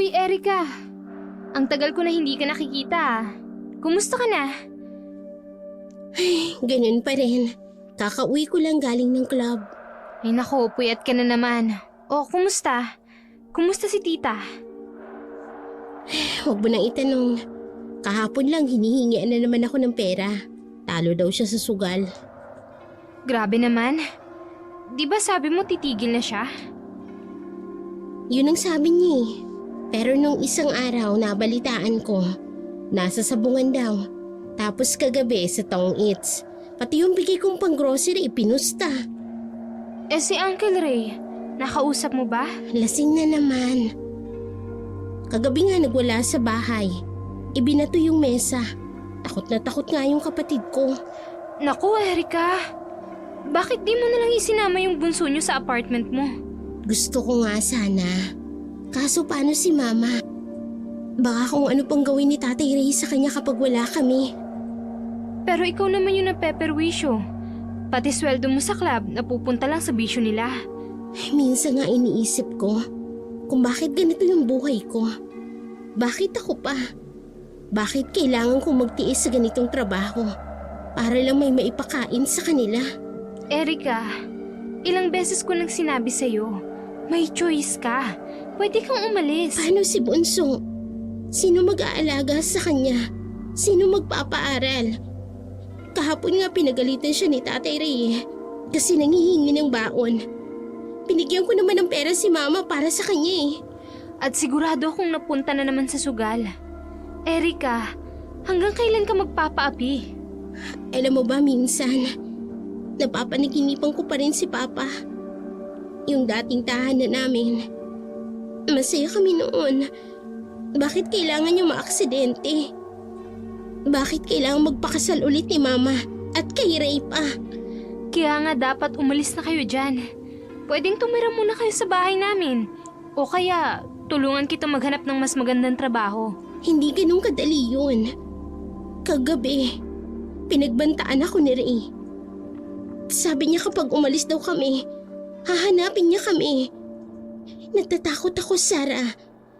Hey, Erica. Ang tagal ko na hindi ka nakikita. Kumusta ka na? Ay, ganun pa rin. Kakauwi ko lang galing ng club. Ay nako, puyat ka na naman. O, kumusta? Kumusta si tita? Huwag mo nang itanong. Kahapon lang hinihingian na naman ako ng pera. Talo daw siya sa sugal. Grabe naman. Di ba sabi mo titigil na siya? Yun ang sabi niya eh. Pero nung isang araw nabalitaan ko, nasa sabungan daw. Tapos kagabi sa Tong Eats, pati yung bigay kong pang-grocery pinusta. Eh si Uncle Ray, nakausap mo ba? Lasing na naman. Kagabi nga nagwala sa bahay. Ibinato yung mesa. Takot na takot nga yung kapatid ko. Naku, Erica. Bakit di mo nalang isinama yung bunso niyo sa apartment mo? Gusto ko nga sana. Kaso paano si Mama? Baka kung ano pang gawin ni Tatay Ray sa kanya kapag wala kami. Pero ikaw naman yung napeperwisyo. Pati sweldo mo sa club napupunta lang sa bisyo nila. Minsan nga iniisip ko kung bakit ganito yung buhay ko. Bakit ako pa? Bakit kailangan kong magtiis sa ganitong trabaho para lang may maipakain sa kanila? Erica, ilang beses ko nang sinabi sa'yo, may choice ka. Pwede kang umalis. Paano si Bunso? Sino mag-aalaga sa kanya? Sino magpapaaral? Kahapon nga pinagalitan siya ni Tatay Ray kasi nanghihingi ng baon. Binigyan ko naman ng pera si Mama para sa kanya eh. At sigurado akong napunta na naman sa sugal. Erica, hanggang kailan ka magpapaapi? Alam mo ba minsan, napapanaginipan ko pa rin si Papa. Yung dating tahanan namin. Masaya kami noon. Bakit kailangan niya maaksidente? Bakit kailangan magpakasal ulit ni Mama at kay Ray pa? Kaya nga dapat umalis na kayo dyan. Pwedeng tumira muna kayo sa bahay namin. O kaya tulungan kita maghanap ng mas magandang trabaho. Hindi ganun kadali yun. Kagabi, pinagbantaan ako ni Ray. Sabi niya kapag umalis daw kami, hahanapin niya kami. Natatakot ako, Sarah.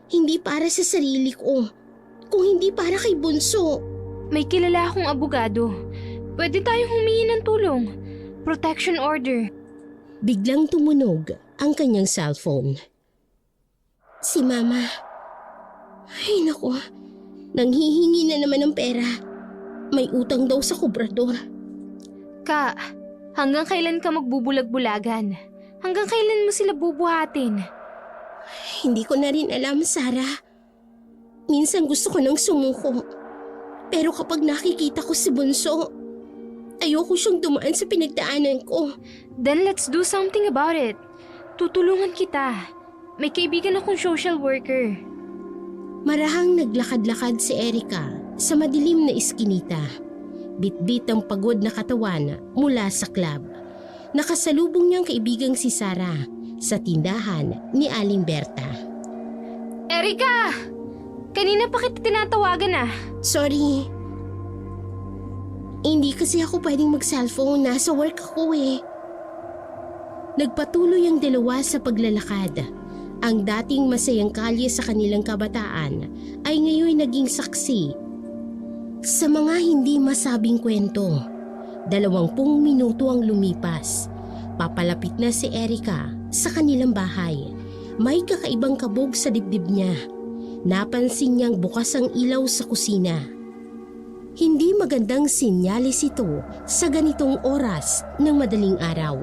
Hindi para sa sarili ko, kung hindi para kay Bunso. May kilala akong abogado. Pwede tayong humingi ng tulong. Protection order. Biglang tumunog ang kanyang cellphone. Si Mama. Ay naku, nanghihingi na naman ng pera. May utang daw sa kubrador. Ka, hanggang kailan ka magbubulag-bulagan? Hanggang kailan mo sila bubuhatin? Hindi ko na rin alam, Sarah. Minsan gusto ko nang sumuko. Pero kapag nakikita ko si Bunso, ayoko siyang dumaan sa pinagdaanan ko. Then let's do something about it. Tutulungan kita. May kaibigan akong social worker. Marahang naglakad-lakad si Erica sa madilim na iskinita. Bit-bit ang pagod na katawan mula sa club. Nakasalubong niyang kaibigang si Sarah sa tindahan ni Aling Berta. Erica! Kanina pa kita tinatawagan ah. Sorry. Hindi kasi ako pwedeng mag-cellphone. Nasa work ako eh. Nagpatuloy ang dalawa sa paglalakad. Ang dating masayang kalye sa kanilang kabataan ay ngayon naging saksi sa mga hindi masabing kwento. 20 minuto ang lumipas. Papalapit na si Erica sa kanilang bahay. May kakaibang kabog sa dibdib niya. Napansin niyang bukas ang ilaw sa kusina. Hindi magandang sinyalis ito sa ganitong oras ng madaling araw.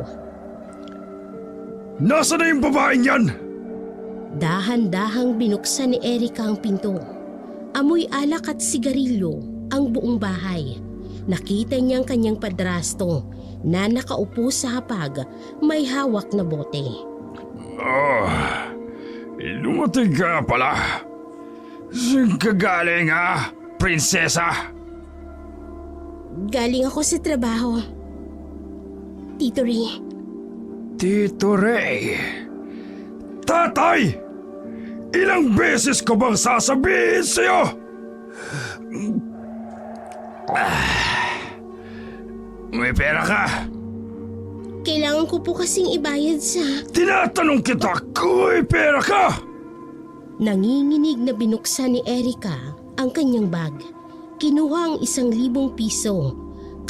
Nasaan na yung babaeng yan? Dahan-dahang binuksan ni Erica ang pinto. Amoy alak at sigarilyo ang buong bahay. Nakita niyang kanyang padrasto na nakaupo sa hapag, may hawak na bote. Lumating ka pala. Saan ka galing ha, prinsesa? Galing ako sa trabaho. Tito Ray. Tito Ray. Tatay! Ilang beses ko bang sasabihin sa'yo? May pera ka. Kailangan ko po kasing ibayad sa... Tinatanong kita kung may pera ka. Nanginginig na binuksan ni Erica ang kanyang bag. Kinuha ang 1,000 piso,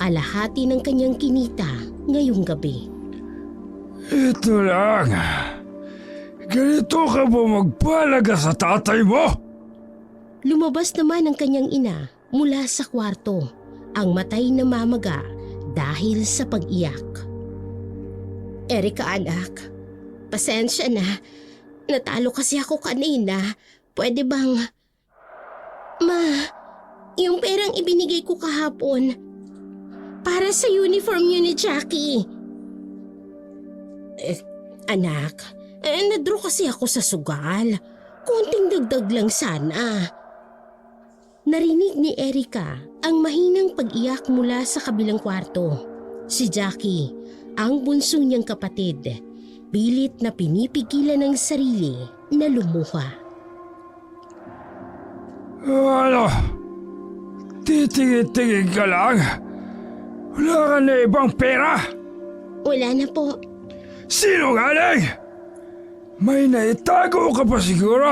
kalahati ng kanyang kinita ngayong gabi. Ito lang. Ganito ka ba magpalaga sa tatay mo? Lumabas naman ang kanyang ina mula sa kwarto, ang matay na mamaga dahil sa pag-iyak. Erica anak, pasensya na. Natalo kasi ako kanina. Pwede bang... Ma, yung perang ibinigay ko kahapon para sa uniform yun ni Jackie. Anak, nadraw kasi ako sa sugal. Konting dagdag lang sana. Narinig ni Erica ang mahinang pag-iyak mula sa kabilang kwarto. Si Jackie, ang bunso niyang kapatid, pilit na pinipigilan ng sarili na lumuha. Ano? Titingin-tingin ka lang? Wala ka na ibang pera? Wala na po. Sinungaling! May naitago ka pa siguro?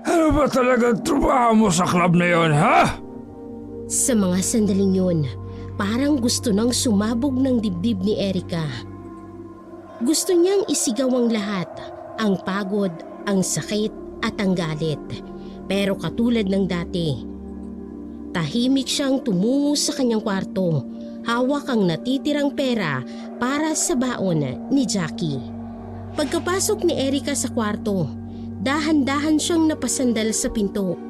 Ano ba talagang trabaho mo sa club na yon, ha? Sa mga sandaling yun, parang gusto nang sumabog ng dibdib ni Erica. Gusto niyang isigaw ang lahat, ang pagod, ang sakit at ang galit. Pero katulad ng dati, tahimik siyang tumungo sa kanyang kwarto, hawak ang natitirang pera para sa baon ni Jackie. Pagkapasok ni Erica sa kwarto, dahan-dahan siyang napasandal sa pinto.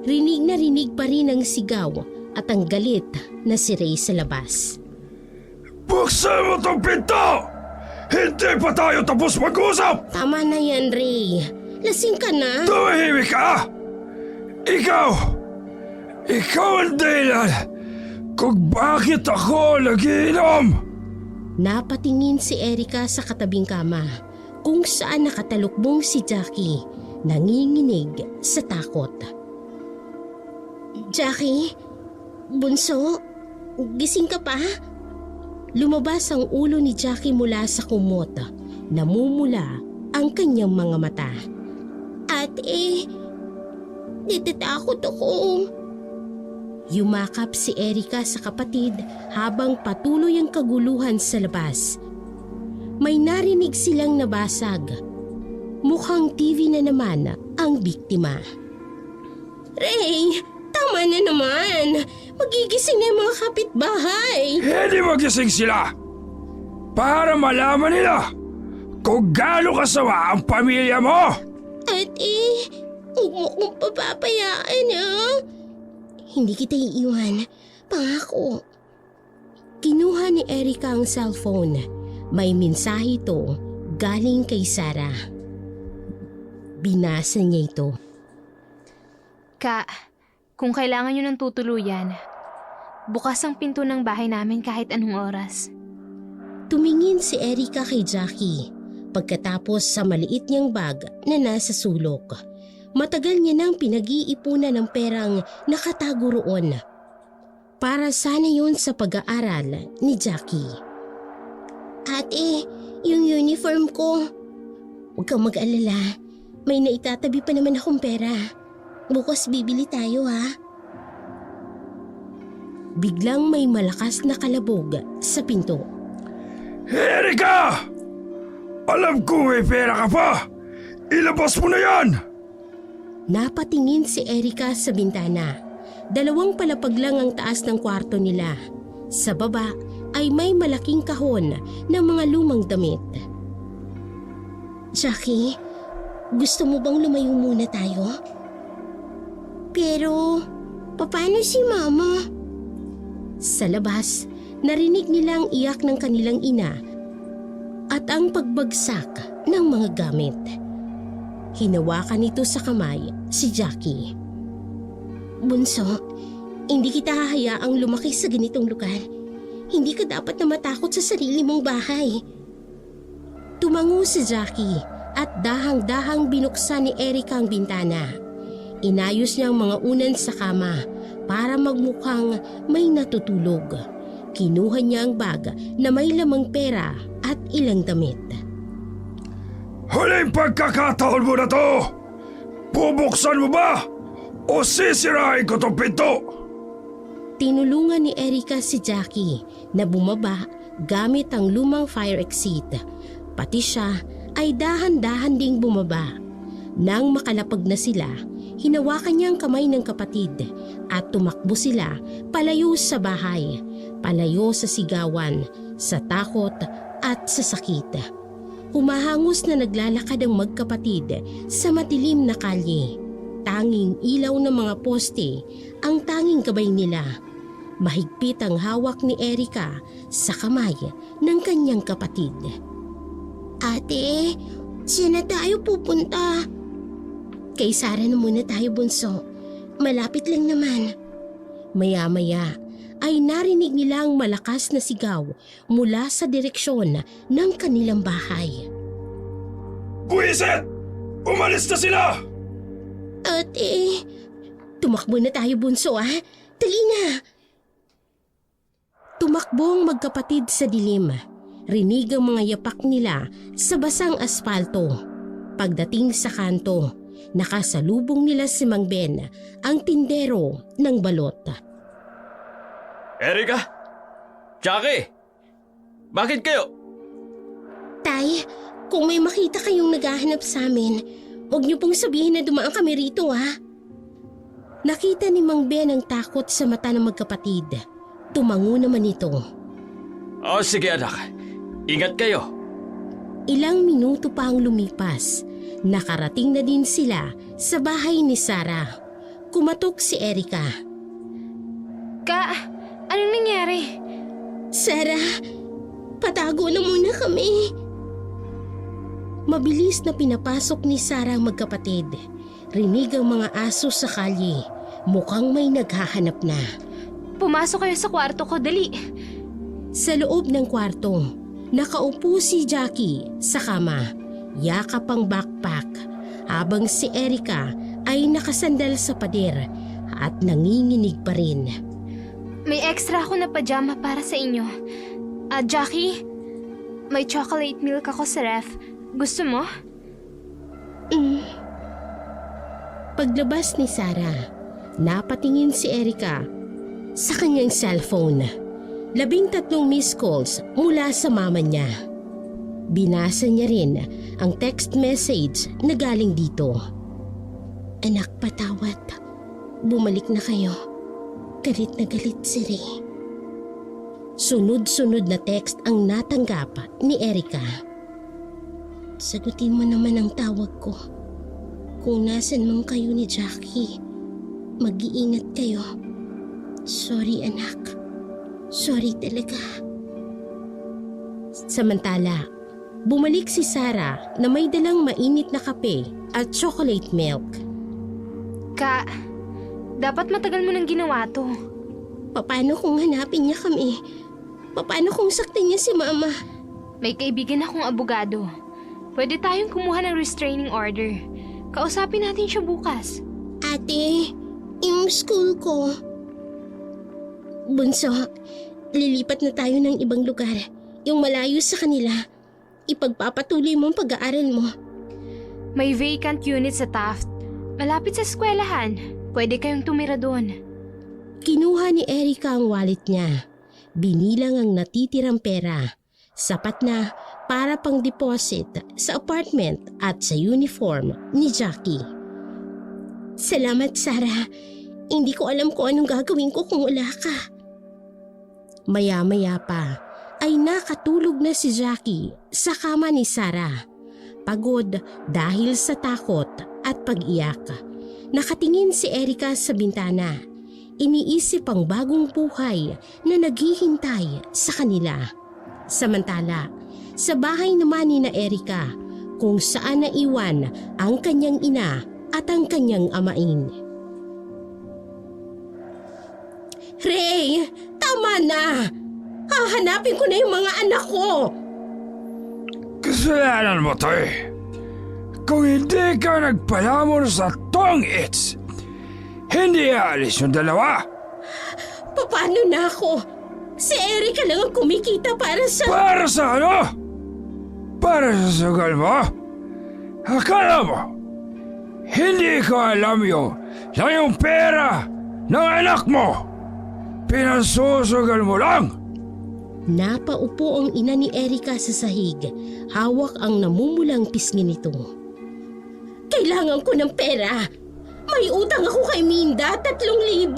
Rinig na rinig pa rin ang sigaw at ang galit na si Ray sa labas. Buksan mo tong pinto! Hindi pa tayo tapos mag-usap! Tama na yan, Ray. Lasing ka na. Tumahimik ka! Ikaw ang dahilan kung bakit ako nagiinom! Napatingin si Erica sa katabing kama kung saan nakatalukbong si Jackie, nanginginig sa takot. Jackie, bunso, gising ka pa? Lumabas ang ulo ni Jackie mula sa kumot. Namumula ang kanyang mga mata. Ate, natatakot ako. Yumakap si Erica sa kapatid habang patuloy ang kaguluhan sa labas. May narinig silang nabasag. Mukhang TV na naman ang biktima. Ray, tama na naman. Magigising na yung mga kapitbahay. Hindi magising sila para malaman nila kung gaano kasawa ang pamilya mo. Ate, huwag mo kong papapayaan, ha? Hindi kita iiwan. Pangako. Kinuha ni Erica ang cellphone. May mensahe ito galing kay Sarah. Binasa niya ito. Ka, kung kailangan nyo ng tutuluyan, bukas ang pinto ng bahay namin kahit anong oras. Tumingin si Erica kay Jackie pagkatapos sa maliit niyang bag na nasa sulok. Matagal niya nang pinag-iipunan ng perang nakatago roon. Para sana yun sa pag-aaral ni Jackie. Ate, yung uniform ko. Huwag kang mag-alala. May naitatabi pa naman akong pera. Bukas bibili tayo, ha? Biglang may malakas na kalabog sa pinto. Erika! Alam ko may pera ka pa! Ilabas mo na yan! Napatingin si Erica sa bintana. 2 palapag lang ang taas ng kwarto nila. Sa baba ay may malaking kahon ng mga lumang damit. Jackie, gusto mo bang lumayo muna tayo? Pero, paano si Mama? Sa labas, narinig nila ang iyak ng kanilang ina at ang pagbagsak ng mga gamit. Hinawakan nito sa kamay si Jackie. Bunso, hindi kita hahayaang lumaki sa ganitong lugar. Hindi ka dapat na matakot sa sarili mong bahay. Tumango si Jackie at dahang-dahang binuksan ni Erica ang bintana. Inayos niya ang mga unan sa kama para magmukhang may natutulog. Kinuha niya ang bag na may lamang pera at ilang damit. Huling pagkakataon mo na to! Bubuksan mo ba? O sisirahin ko tong pinto? Tinulungan ni Erica si Jackie na bumaba gamit ang lumang fire exit. Pati siya ay dahan-dahan ding bumaba. Nang makalapag na sila, hinawakan niya ang kamay ng kapatid at tumakbo sila palayo sa bahay, palayo sa sigawan, sa takot at sa sakit. Humahangos na naglalakad ang magkapatid sa madilim na kalye. Tanging ilaw ng mga poste ang tanging gabay nila. Mahigpit ang hawak ni Erica sa kamay ng kanyang kapatid. Ate, saan na tayo pupunta? Kay Sara na muna tayo, bunso. Malapit lang naman. Maya-maya ay narinig nila ang malakas na sigaw mula sa direksyon ng kanilang bahay. Buwisit! Umalis na sila! Ate, tumakbo na tayo, bunso, ah. Dali na! Tumakbo ang magkapatid sa dilim. Rinig ang mga yapak nila sa basang aspalto. Pagdating sa kanto, nakasalubong nila si Mang Ben, ang tindero ng balot. Erica? Jackie? Bakit kayo? Tay, kung may makita kayong naghahanap sa amin, huwag niyo pong sabihin na dumaan kami rito, ha? Nakita ni Mang Ben ang takot sa mata ng magkapatid. Tumango naman ito. Oh, sige anak. Ingat kayo. Ilang minuto pa ang lumipas. Nakarating na din sila sa bahay ni Sarah. Kumatok si Erica. Anong nangyari? Sarah, patago na muna kami. Mabilis na pinapasok ni Sarah ang magkapatid. Rinig ang mga aso sa kalye. Mukhang may naghahanap na. Pumasok kayo sa kwarto ko, dali. Sa loob ng kwarto, nakaupo si Jackie sa kama, yakap ang backpack, habang si Erica ay nakasandal sa pader at nanginginig pa rin. May extra ako na pajama para sa inyo. Jackie, may chocolate milk ako sa ref. Gusto mo? Paglabas ni Sarah, napatingin si Erica sa kanyang cellphone. 13 missed calls mula sa mama niya. Binasa niya rin ang text message na galing dito. Anak, patawad. Bumalik na kayo. Galit na galit si Ray. Sunod-sunod na text ang natanggap ni Erica. Sagutin mo naman ang tawag ko. Kung nasan man kayo ni Jackie, mag-iingat kayo. Sorry, anak. Sorry talaga. Samantala, bumalik si Sarah na may dalang mainit na kape at chocolate milk. Dapat matagal mo nang ginawa to. Paano kung hanapin niya kami? Paano kung saktan niya si Mama? May kaibigan akong abogado. Pwede tayong kumuha ng restraining order. Kausapin natin siya bukas. Ate, yung school ko. Bunso, lilipat na tayo ng ibang lugar. Yung malayo sa kanila. Ipagpapatuloy mo ang pag-aaral mo. May vacant unit sa Taft. Malapit sa eskwelahan. Pwede kayong tumira doon. Kinuha ni Erica ang wallet niya. Binilang ang natitirang pera. Sapat na para pang deposit sa apartment at sa uniform ni Jackie. Salamat, Sarah. Hindi ko alam kung anong gagawin ko kung wala ka. Maya-maya pa ay nakatulog na si Jackie sa kama ni Sarah. Pagod dahil sa takot at pag-iyak. Nakatingin si Erica sa bintana. Iniisip ang bagong buhay na naghihintay sa kanila. Samantala, sa bahay naman ni na Erica, kung saan naiwan ang kanyang ina at ang kanyang amain. Ray, tama na! Hahanapin ko na yung mga anak ko! Kasalanan mo to eh. Kung hindi ka nagpalamon sa tong-its, hindi aalis yung dalawa. Paano na ako? Si Erica lang ang kumikita para sa... Para sa ano? Para sa sugal mo? Akala mo, Hindi ko alam na yung pera ng anak mo. Pinasusugal mo lang. Napaupo ang ina ni Erika sa sahig. Hawak ang namumulang pisngi nito. Kailangan ko ng pera. May utang ako kay Minda, 3,000.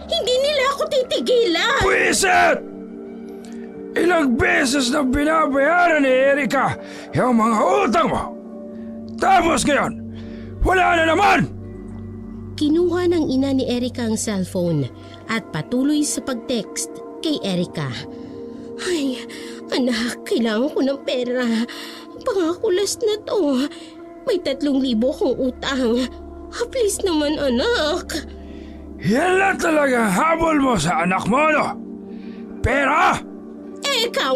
Hindi nila ako titigilan. Pwisit! Ilang beses na binabayaran ni Erika yung mga utang mo. Tapos ngayon, wala na naman! Kinuha ng ina ni Erika ang cellphone at patuloy sa pag-text kay Erika. Ay, anak, kailangan ko ng pera. Pangako last na to. May 3,000 akong utang. Please naman, anak. Yan lang talaga habol mo sa anak mo, no? Pera! Ikaw,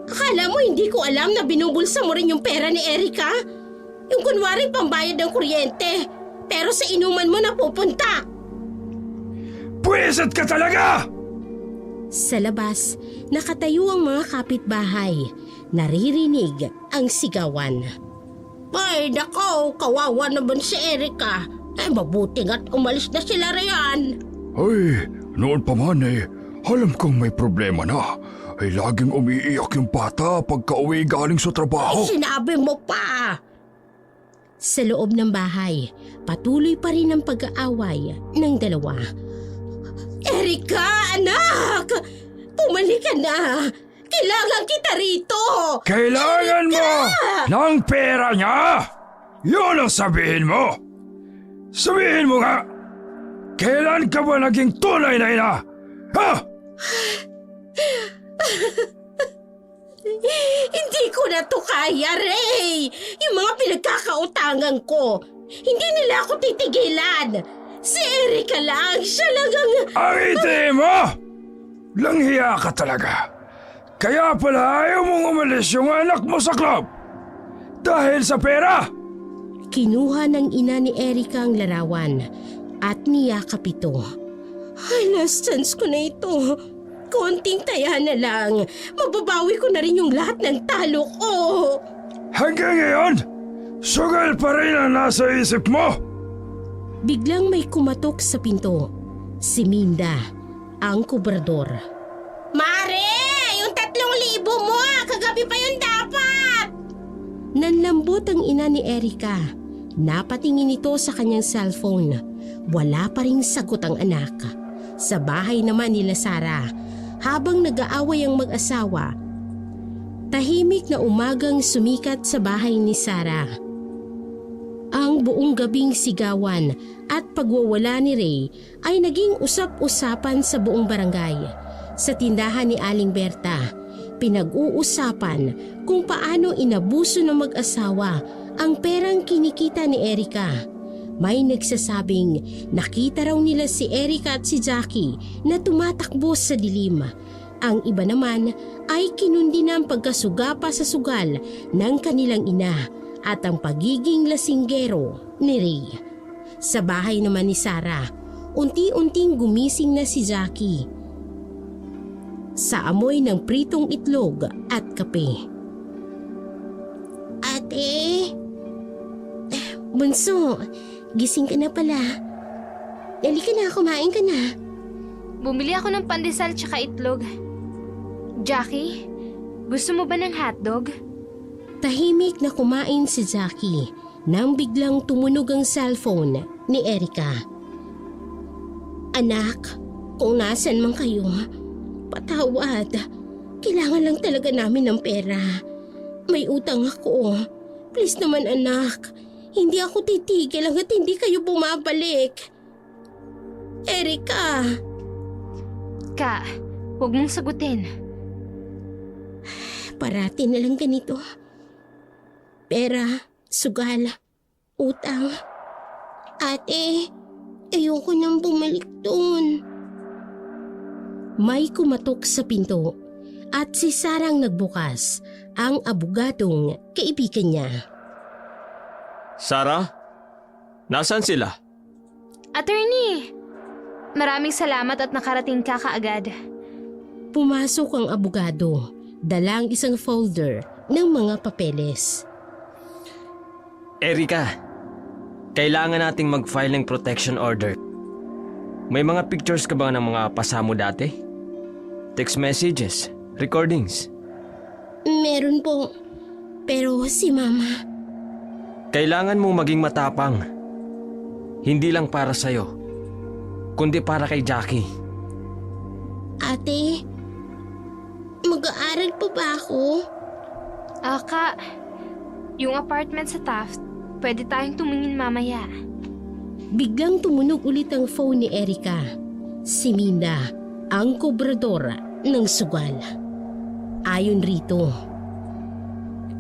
akala mo hindi ko alam na binubulsa mo rin yung pera ni Erika? Yung kunwari pambayad ng kuryente, pero sa inuman mo napupunta. Pwisit ka talaga! Sa labas, nakatayo ang mga kapitbahay. Naririnig ang sigawan. Ay, nako, kawawa naman si Erika. Mabuti nga't umalis na sila riyan. Ay, noon pa man alam kong may problema na. Ay laging umiiyak yung bata pagka uwi galing sa trabaho. Sinabi mo pa! Sa loob ng bahay, patuloy pa rin ang pag-aaway ng dalawa. Erika, anak! Pumalik ka na! Kailangan kita rito! Kailangan mo ng pera niya! Yun ang sabihin mo! Sabihin mo nga! Kailan ka ba naging tunay na ina? Ha? Hindi ko na to kaya, Ray! Yung mga pinagkakautangan ko, hindi nila ako titigilan! Si Erika lang, siya lang ang... Ang iti mo! Langhiya ka talaga! Kaya pala ayaw mong umalis yung anak mo sa club! Dahil sa pera! Kinuha ng ina ni Erika ang larawan at niyakap ito. Ay, last chance ko na ito. Konting taya na lang. Mababawi ko na rin yung lahat ng talo ko. Hanggang ngayon, sugal pa rin ang nasa isip mo! Biglang may kumatok sa pinto. Si Minda, ang kubrador. Mare! Yung 3,000 mo! Kagabi pa yun dapat! Nanlambot ang ina ni Erika. Napatingin ito sa kanyang cellphone. Wala pa ring sagot ang anak. Sa bahay naman nila Sara, habang nag-aaway ang mag-asawa, tahimik na umagang sumikat sa bahay ni Sara. Ang buong gabing sigawan at pagwawala ni Ray ay naging usap-usapan sa buong barangay. Sa tindahan ni Aling Berta, pinag-uusapan kung paano inabuso ng mag-asawa ang perang kinikita ni Erika. May nagsasabing nakita raw nila si Erika at si Jackie na tumatakbo sa dilim. Ang iba naman ay kinundi na ang pagkasugapa sa sugal ng kanilang ina at ang pagiging lasinggero ni Ray. Sa bahay naman ni Sara, unti-unting gumising na si Jackie sa amoy ng pritong itlog at kape. Ate! Bunso, gising ka na pala. Dali ka na, kumain ka na. Bumili ako ng pandesal tsaka itlog. Jackie, gusto mo ba ng hotdog? Tahimik na kumain si Jackie nang biglang tumunog ang cellphone ni Erika. Anak, kung nasan man kayo, patawad. Kailangan lang talaga namin ng pera. May utang ako. Please naman anak, hindi ako titigil hanggat hindi kayo bumabalik. Erika! Ka, huwag mong sagutin. Parati na lang ganito. Pera, sugal, utang. Ate, ayoko nang bumalik doon. May kumatok sa pinto at si Sarang nagbukas, ang abogadong kaibigan niya. Sarah? Nasaan sila? Attorney, maraming salamat at nakarating ka kaagad. Pumasok ang abogado, dalang isang folder ng mga papeles. Erika, Kailangan nating mag-file ng protection order. May mga pictures ka ba ng mga pasamo dati? Text messages, recordings. Meron po. Pero si Mama, Kailangan mong maging matapang. Hindi lang para sa'yo, kundi para kay Jackie. Ate, mag-aaral pa ba ako? Aka, yung apartment sa Taft, pwede tayong tumingin mamaya. Biglang tumunog ulit ang phone ni Erica. Si Minda, ang kobradora ng sugal. Ayon rito,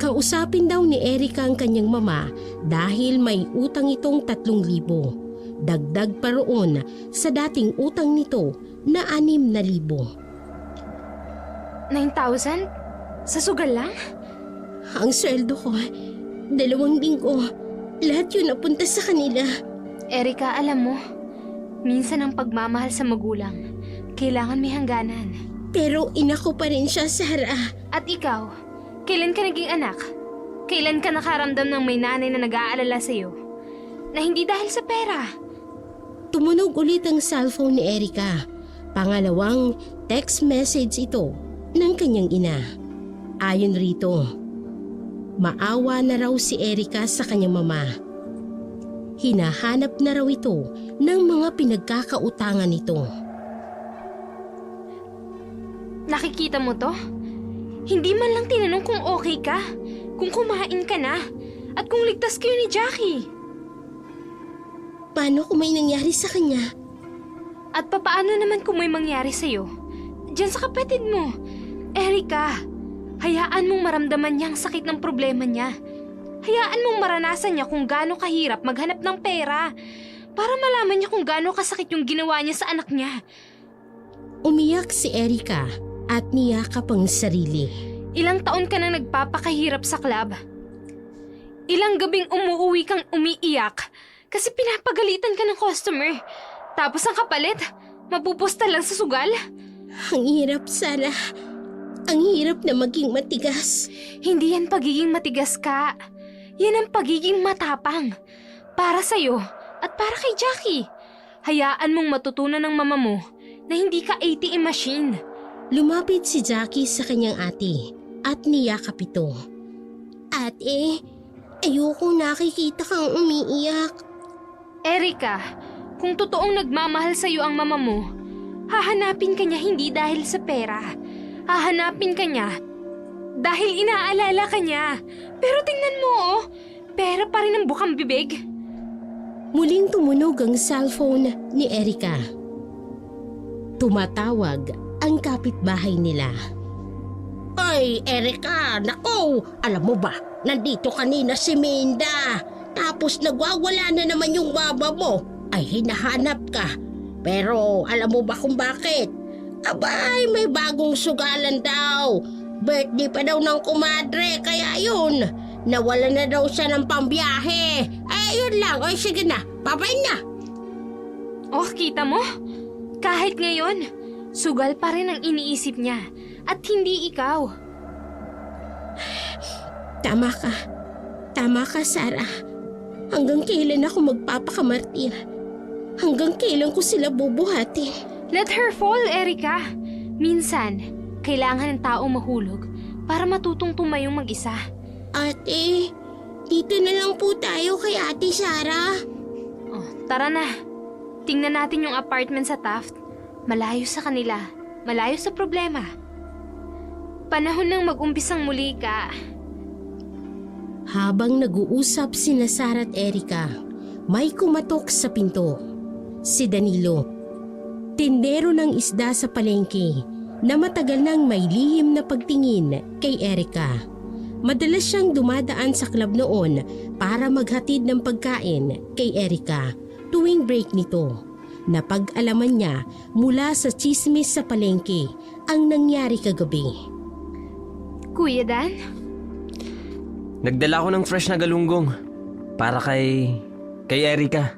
kausapin daw ni Erica ang kanyang mama dahil may utang itong 3,000. Dagdag pa roon sa dating utang nito na 6,000. 9,000? Sa sugal lang? Ang sweldo ko, 2 linggo. Lahat yun napunta sa kanila. Erica, alam mo, minsan ang pagmamahal sa magulang, kailangan may hangganan. Pero ina ko pa rin siya, Sarah. At ikaw, kailan ka naging anak? Kailan ka nakaramdam ng may nanay na nag-aalala sa'yo? Na hindi dahil sa pera. Tumunog ulit ang cellphone ni Erica. Pangalawang text message ito ng kanyang ina. Ayon rito, maawa na raw si Erica sa kanyang mama. Hinahanap na raw ito ng mga pinagkakautangan nito. Nakikita mo to? Hindi man lang tinanong kung okay ka, kung kumain ka na, at kung ligtas kayo ni Jackie. Paano kung may nangyari sa kanya? At papaano naman kung may mangyari sa'yo? Diyan sa kapatid mo. Erica, hayaan mong maramdaman niya ang sakit ng problema niya. Hayaan mong maranasan niya kung gaano kahirap maghanap ng pera para malaman niya kung gaano kasakit yung ginawa niya sa anak niya. Umiyak si Erica at niyakap ang sarili. Ilang taon ka nang nagpapakahirap sa club? Ilang gabing umuuwi kang umiiyak kasi pinapagalitan ka ng customer. Tapos ang kapalit, mapupusta lang sa sugal? Ang hirap, Sarah. Ang hirap na maging matigas. Hindi yan pagiging matigas ka. Yan ang pagiging matapang. Para sa'yo at para kay Jackie. Hayaan mong matutunan ng mama mo na hindi ka ATM machine. Lumapit si Jackie sa kanyang ate at niyakap ito. Ate, ayoko nakikita kang umiiyak. Erica, kung totoong nagmamahal sa'yo ang mama mo, hahanapin ka niya hindi dahil sa pera. Hahanapin ka niya dahil inaalala ka niya. Pero tingnan mo oh, pera pa rin ang bukang bibig. Muling tumunog ang cellphone ni Erica. Tumatawag ang kapitbahay nila. Ay, Erica, nako! Alam mo ba, nandito kanina si Minda. Tapos nagwawala na naman yung baba mo. Ay, hinahanap ka. Pero alam mo ba kung bakit? Abay, may bagong sugalan daw. Birthday pa daw ng kumadre, kaya yun. Nawala na daw siya ng pambiyahe. Ay, yun lang. Ay, sige na. Babay na. Oh, kita mo? Kahit ngayon, sugal pa rin ang iniisip niya at hindi ikaw. Tama ka. Tama ka, Sarah. Hanggang kailan ako magpapakamartir? Hanggang kailan ko sila bubuhatin? Let her fall, Erica. Minsan, kailangan ng tao mahulog para matutong tumayong mag-isa. Ate, dito na lang po tayo kay Ate Sarah. Oh, tara na. Tingnan natin yung apartment sa Taft. Malayo sa kanila. Malayo sa problema. Panahon nang mag-umpisang muli ka. Habang nag-uusap sina Sarah at Erica, may kumatok sa pinto. Si Danilo, tindero ng isda sa palengke, na matagal nang may lihim na pagtingin kay Erica. Madalas siyang dumadaan sa club noon para maghatid ng pagkain kay Erica tuwing break nito. Napag-alaman niya mula sa tsismis sa palengke ang nangyari kagabi. Kuya Dan? Nagdala ko ng fresh na galunggong para kay Erica.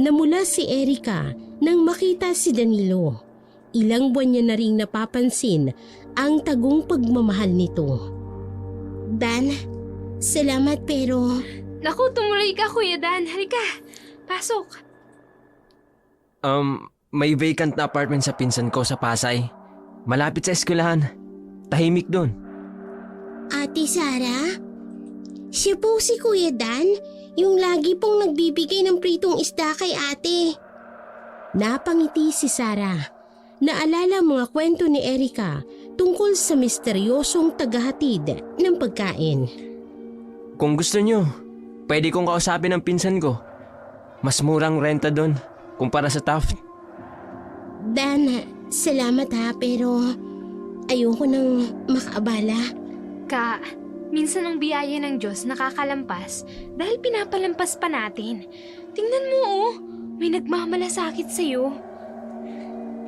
Namula si Erica nang makita si Danilo. Ilang buwan niya na ring napapansin ang tagong pagmamahal nito. Dan, salamat pero Naku, tumuloy ka, Kuya Dan. Halika, pasok. May vacant na apartment sa pinsan ko sa Pasay. Malapit sa eskwelahan. Tahimik doon. Ate Sara? Siya po si Kuya Dan, yung lagi pong nagbibigay ng pritong isda kay ate. Napangiti si Sara. Naalala mga kwento ni Erika tungkol sa misteryosong tagahatid ng pagkain. Kung gusto nyo, pwede kong kausapin ang pinsan ko. Mas murang renta doon kumpara sa Taft. Dan, salamat ha, pero ayoko nang makaabala. Ka, minsan ang biyaya ng Diyos nakakalampas dahil pinapalampas pa natin. Tingnan mo oh, may nagmamalasakit sa'yo.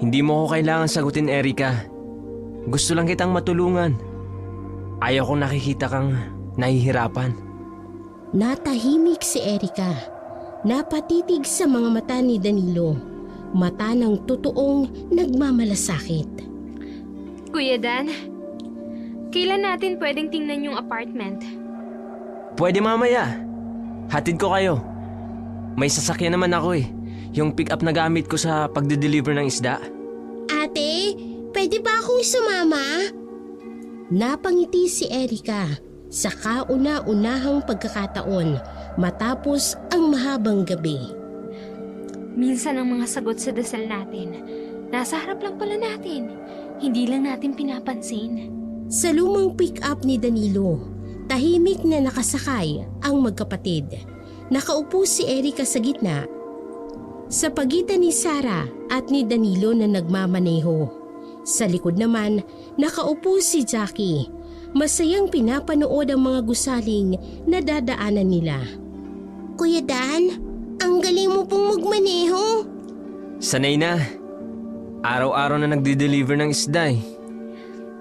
Hindi mo ko kailangan sagutin, Erika. Gusto lang kitang matulungan. Ayaw kong nakikita kang nahihirapan. Natahimik si Erika. Napatitig sa mga mata ni Danilo. Mata ng totoong nagmamalasakit. Kuya Dan, kailan natin pwedeng tingnan yung apartment? Pwede mamaya. Hatid ko kayo. May sasakyan naman ako eh. Yung pick-up na gamit ko sa pagde-deliver ng isda. Ate, pwede ba akong sumama? Napangiti si Erika sa kauna-unahang pagkakataon matapos ang mahabang gabi. Minsan ang mga sagot sa dasal natin, nasa harap lang pala natin. Hindi lang natin pinapansin. Sa lumang pick-up ni Danilo, tahimik na nakasakay ang magkapatid. Nakaupo si Erika sa gitna. Sa pagitan ni Sara at ni Danilo na nagmamaneho. Sa likod naman, nakaupo si Jackie. Masayang pinapanood ang mga gusaling na dadaanan nila. Kuya Dan, ang galing mo pong magmaneho. Sanay na. Araw-araw na nagde-deliver ng isda eh.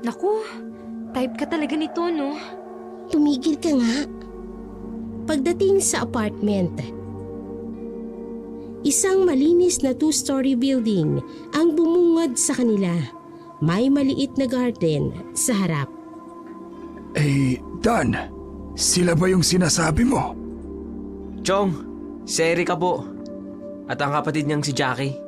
Naku, type ka talaga nito no? Tumigil ka nga. Pagdating sa apartment, isang malinis na 2-story building ang bumungad sa kanila. May maliit na garden sa harap. Dan, sila ba yung sinasabi mo? Chong, si Erika po. At ang kapatid niyang si Jackie.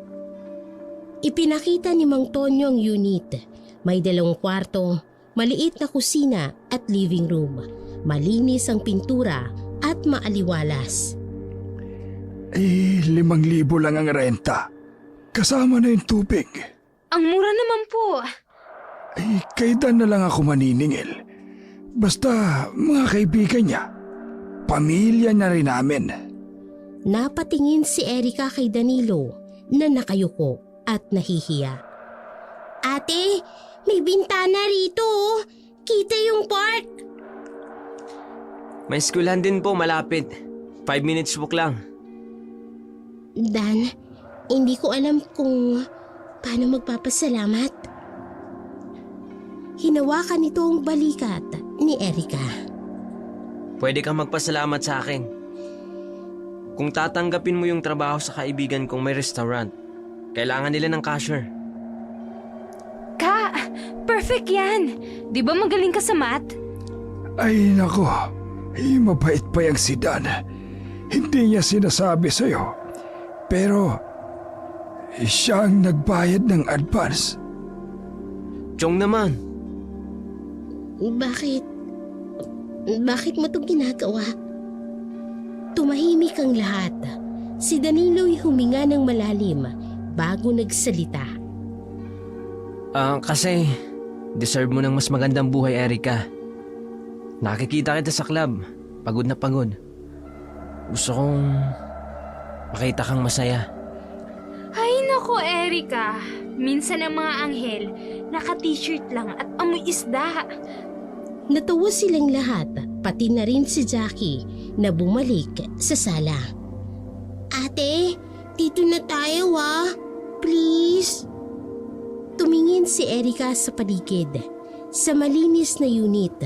Ipinakita ni Mang Tonyo ang unit. May 2 kwarto, maliit na kusina at living room. Malinis ang pintura at maaliwalas. 5,000 lang ang renta. Kasama na yung tubig. Ang mura naman po. Kay Dan na lang ako maniningil. Basta mga kaibigan niya. Pamilya na rin namin. Napatingin si Erika kay Danilo na nakayuko at nahihiya. Ate, may bintana rito oh. Kita yung park. May eskwelahan din po malapit. 5 minutes walk lang. Dan, hindi ko alam kung paano magpapasalamat. Hinawakan nito ang balikat ni Erika. Pwede kang magpasalamat sa akin. Kung tatanggapin mo yung trabaho sa kaibigan kong may restaurant, kailangan nila ng cashier. Ka, perfect yan. Di ba magaling ka sa math? Ay nako, mabait pa yung si Dan. Hindi niya sinasabi sa'yo. Pero siya ang nagbayad ng advance. Chong naman. Bakit mo itong ginagawa? Tumahimik ang lahat. Si Danilo'y huminga ng malalim bago nagsalita. Kasi deserve mo ng mas magandang buhay, Erika. Nakikita kita sa club. Pagod na pagod. Gusto kong makita kang masaya. Ay nako, Erika. Minsan ang mga anghel, naka-t-shirt lang at amoy isda. Natawa silang lahat, pati na rin si Jackie na bumalik sa sala. Ate, dito na tayo ha. Please. Tumingin si Erika sa paligid. Sa malinis na unit,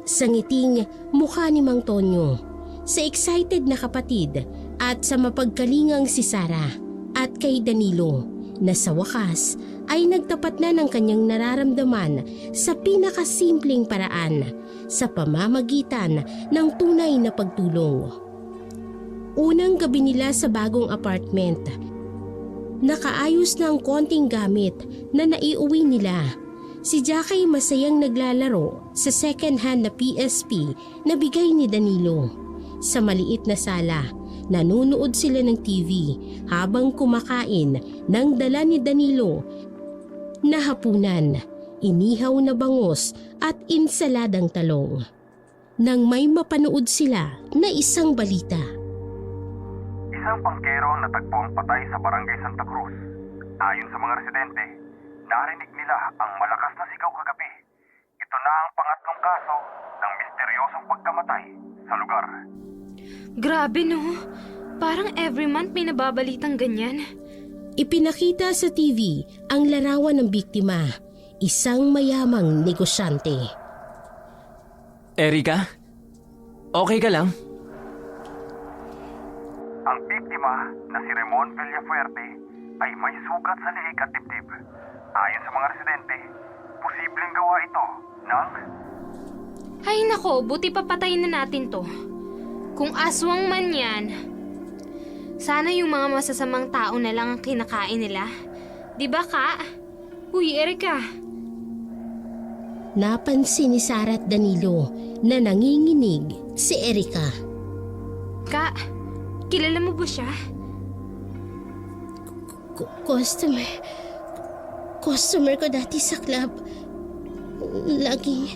sa ngiting mukha ni Mang Tonyo, sa excited na kapatid at sa mapagkalingang si Sara at kay Danilo na sa wakas ay nagtapat na ng kanyang nararamdaman sa pinakasimpleng paraan sa pamamagitan ng tunay na pagtulong. Unang gabi nila sa bagong apartment. Nakaayos na ang konting gamit na naiuwi nila. Si Jack ay masayang naglalaro sa second-hand na PSP na bigay ni Danilo. Sa maliit na sala, nanunood sila ng TV habang kumakain ng dala ni Danilo na hapunan, inihaw na bangos at insaladang talong. Nang may mapanood sila na isang balita. Isang pangkero ang natagpuang patay sa barangay Santa Cruz. Ayon sa mga residente, narinig nila ang malakas na sigaw kagabi. Ito na ang pangatlong kaso ng misteryosong pagkamatay sa lugar. Grabe no, parang every month may nababalitang ganyan. Ipinakita sa TV ang larawan ng biktima, isang mayamang negosyante. Erika? Okay ka lang? Ang biktima na si Ramon Villafuerte ay may sugat sa leeg at dibdib. Ayon sa mga residente, posibleng gawa ito ng... Ay nako, buti papatayin na natin to. Kung aswang man yan, sana yung mga masasamang tao na lang ang kinakain nila. Diba ka? Uy, Erika. Napansin ni Sarah at Danilo na nanginginig si Erika. Ka, kilala mo ba siya? Customer ko dati sa club. Laging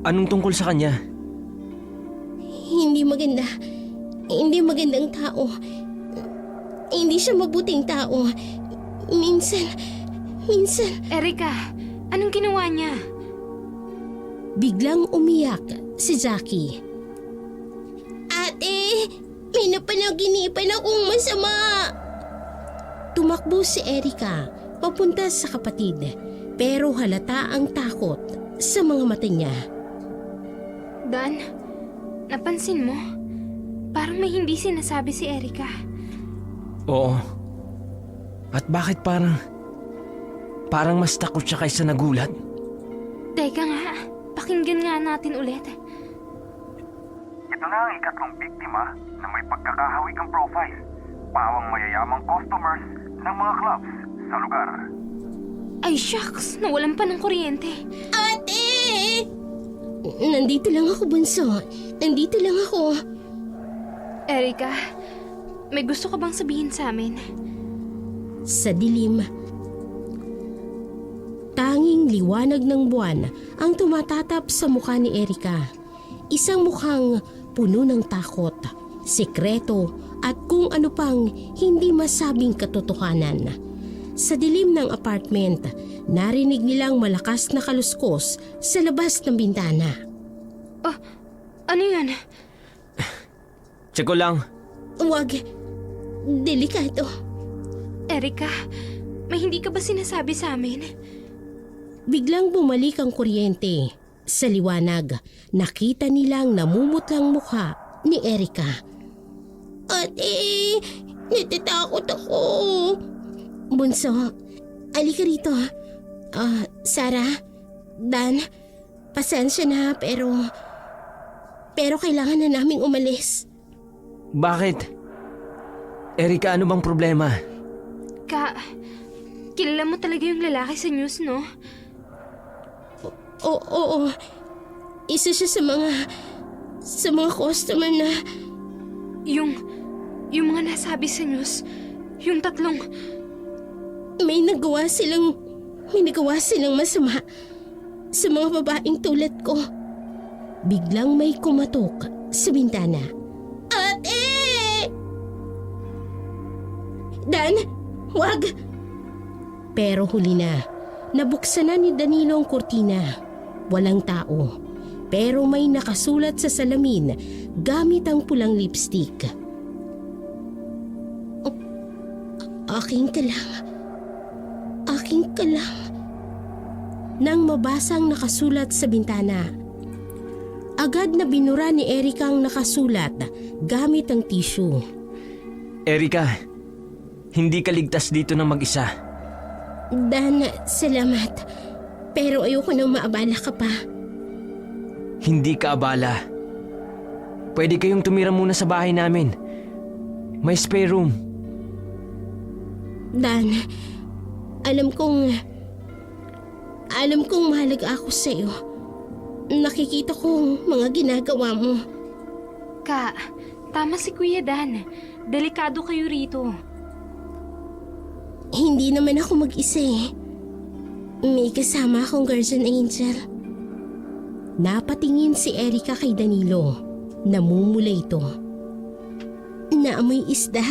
Anong tungkol sa kanya? hindi maganda. Hindi magandang tao. Hindi siya mabuting tao. Minsan, Erika, anong ginawa niya? biglang umiyak si Jackie. Ate, may napanaginipan akong masama. Tumakbo si Erika papunta sa kapatid, pero halata ang takot sa mga mata niya. Dan, napansin mo? Parang may hindi sinasabi si Erika. Oo. At bakit parang mas takot siya kaysa nagulat? Teka nga, pakinggan nga natin ulit. Ito na ang ikatlong biktima na may pagkakahawig ang profile. Pawang mayayamang customers ng mga clubs sa lugar. Ay shucks, nawalan pa ng kuryente. Ate! Nandito lang ako, bunso. Nandito lang ako. Erika, may gusto ka bang sabihin sa amin? Sa dilim, tanging liwanag ng buwan ang tumatatap sa mukha ni Erika. Isang mukhang puno ng takot, sikreto at kung ano pang hindi masabing katotohanan. Sa dilim ng apartment, narinig nilang malakas na kaluskos sa labas ng bintana. Ano yun? Check ko lang. Huwag, delikado. Erika, may hindi ka ba sinasabi sa amin? Biglang bumalik ang kuryente. Sa liwanag, nakita nilang namumutlang mukha ni Erika. Ate, natatakot ako. Bunso, alika rito. Sarah, Dan, pasensya na pero kailangan na naming umalis. Bakit? Erika, ano bang problema? Kilala mo talaga yung lalaki sa news, no? Oo. Isa siya sa mga customer na... Yung mga nasabi sa news, yung tatlong... May nagawa silang masama sa mga babaeng tulad ko. Biglang may kumatok sa bintana. Ate! Dan, wag! Pero huli na. Nabuksan na ni Danilo ang kurtina. Walang tao. Pero may nakasulat sa salamin gamit ang pulang lipstick. Aking ka lang. Nang mabasang nakasulat sa bintana, agad na binura ni Erika ang nakasulat gamit ang tissue. Erika, hindi ka ligtas dito ng mag-isa. Dan, salamat. Pero ayoko nang maabala ka pa. Hindi ka abala. pwede kayong tumira muna sa bahay namin. May spare room. Dan, alam kong mahalaga ako sa'yo. Nakikita kong mga ginagawa mo. Ka, tama si Kuya Dan. Delikado kayo rito. Hindi naman ako mag-isa eh. May kasama akong guardian angel. Napatingin si Erica kay Danilo. Namumula ito. Naamoy isda.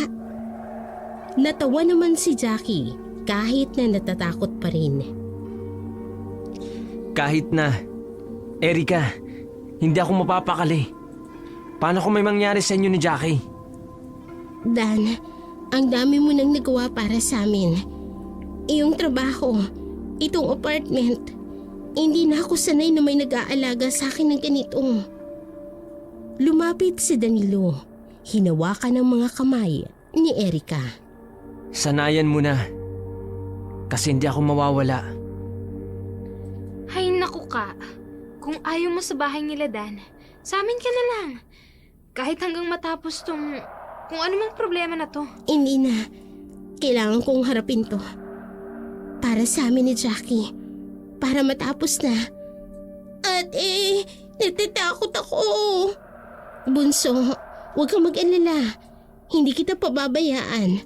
Natawa naman si Jackie kahit na natatakot pa rin. Kahit na. Erica, hindi ako mapapakali. Paano kung may mangyari sa inyo ni Jackie? Dan, ang dami mo nang nagawa para sa amin. Iyong trabaho, itong apartment. Hindi na ako sanay na may nag-aalaga sa akin ng ganito. Lumapit si Danilo. Hinawakan ng mga kamay ni Erica. Sanayan mo na. Kasi hindi ako mawawala. Hay naku ka. Kung ayaw mo sa bahay nila Dan, sa amin ka na lang. Kahit hanggang matapos kung ano mang problema na to. Hindi na. Kailangan kong harapin to. Para sa amin ni Jackie. Para matapos na. At natatakot ako. Bunso, huwag kang mag-alala. Hindi kita pababayaan.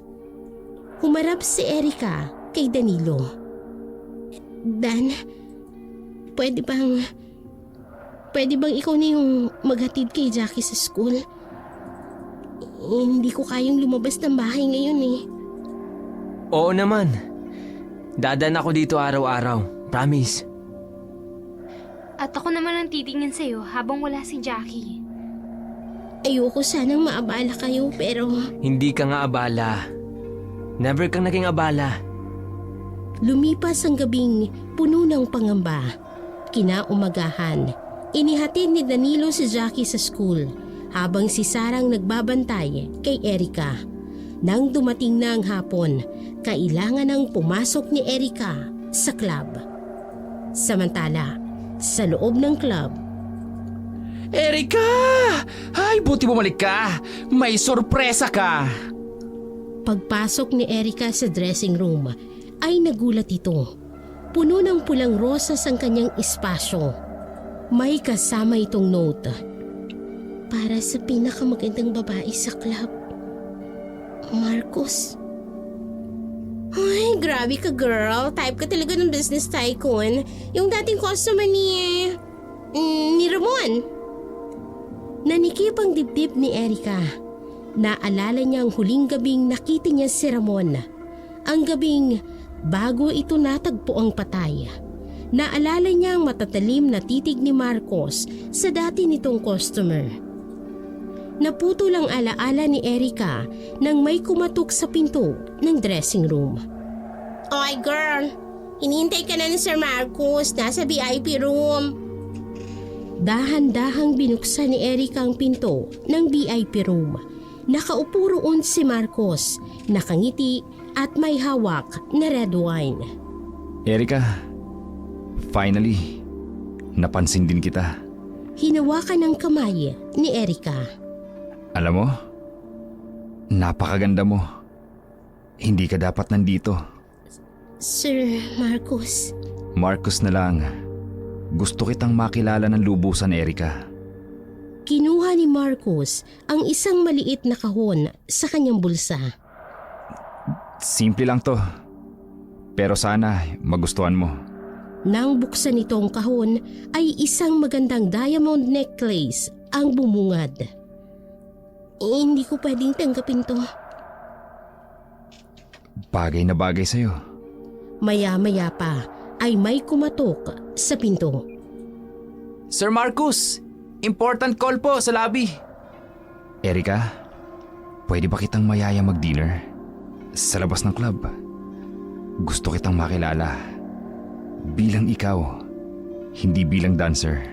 Humarap si Erica kay Danilo. Dan, pwede bang ikaw na yung maghatid kay Jackie sa school? Hindi ko kayang lumabas ng bahay ngayon eh. Oo naman. Dadaan ako dito araw-araw. Promise. At ako naman ang titingin sa'yo habang wala si Jackie. Ayoko sanang maabala kayo pero... Hindi ka nga abala. Never kang naging abala. Lumipas ang gabing puno ng pangamba. Kinaumagahan, inihatid ni Danilo si Jackie sa school habang si Sarang nagbabantay kay Erica. Nang dumating na ang hapon, kailangan nang pumasok ni Erica sa club. Samantala, sa loob ng club, Erica! Ay, buti bumalik ka! May sorpresa ka! pagpasok ni Erica sa dressing room, ay nagulat ito. Puno ng pulang rosas ang kanyang espasyo. May kasama itong note. Para sa pinakamagandang babae sa club. Marcos. Ay, grabe ka girl. Type ka talaga ng business tycoon. Yung dating customer ni Ramon. Nanikip ang dibdib ni Erica. Naalala niya ang huling gabing nakita niya si Ramon. Ang gabing bago ito natagpo ang patay. Naalala niya ang matatalim na titig ni Marcos sa dati nitong customer. Naputol ang alaala ni Erica nang may kumatok sa pinto ng dressing room. Oy girl, hinihintay ka na ni Sir Marcos, nasa VIP room. Dahan-dahang binuksan ni Erica ang pinto ng VIP room. Nakaupo roon si Marcos, nakangiti at may hawak na red wine. Erica, finally, napansin din kita. Hinawakan ng kamay ni Erica. Alam mo, napakaganda mo. Hindi ka dapat nandito. Sir Marcos. Marcos na lang. Gusto kitang makilala ng lubusan, Erica. Kinuha ni Marcos ang isang maliit na kahon sa kanyang bulsa. Simple lang to. Pero sana magustuhan mo. Nang buksan ito ang kahon ay isang magandang diamond necklace ang bumungad. Hindi ko pwedeng tanggapin to. Bagay na bagay sa'yo. Maya-maya pa ay may kumatok sa pinto. Sir Marcus, important call po sa lobby. Erica, pwede ba kitang mayaya mag-dinner? Sa labas ng club. Gusto kitang makilala. Bilang ikaw, hindi bilang dancer.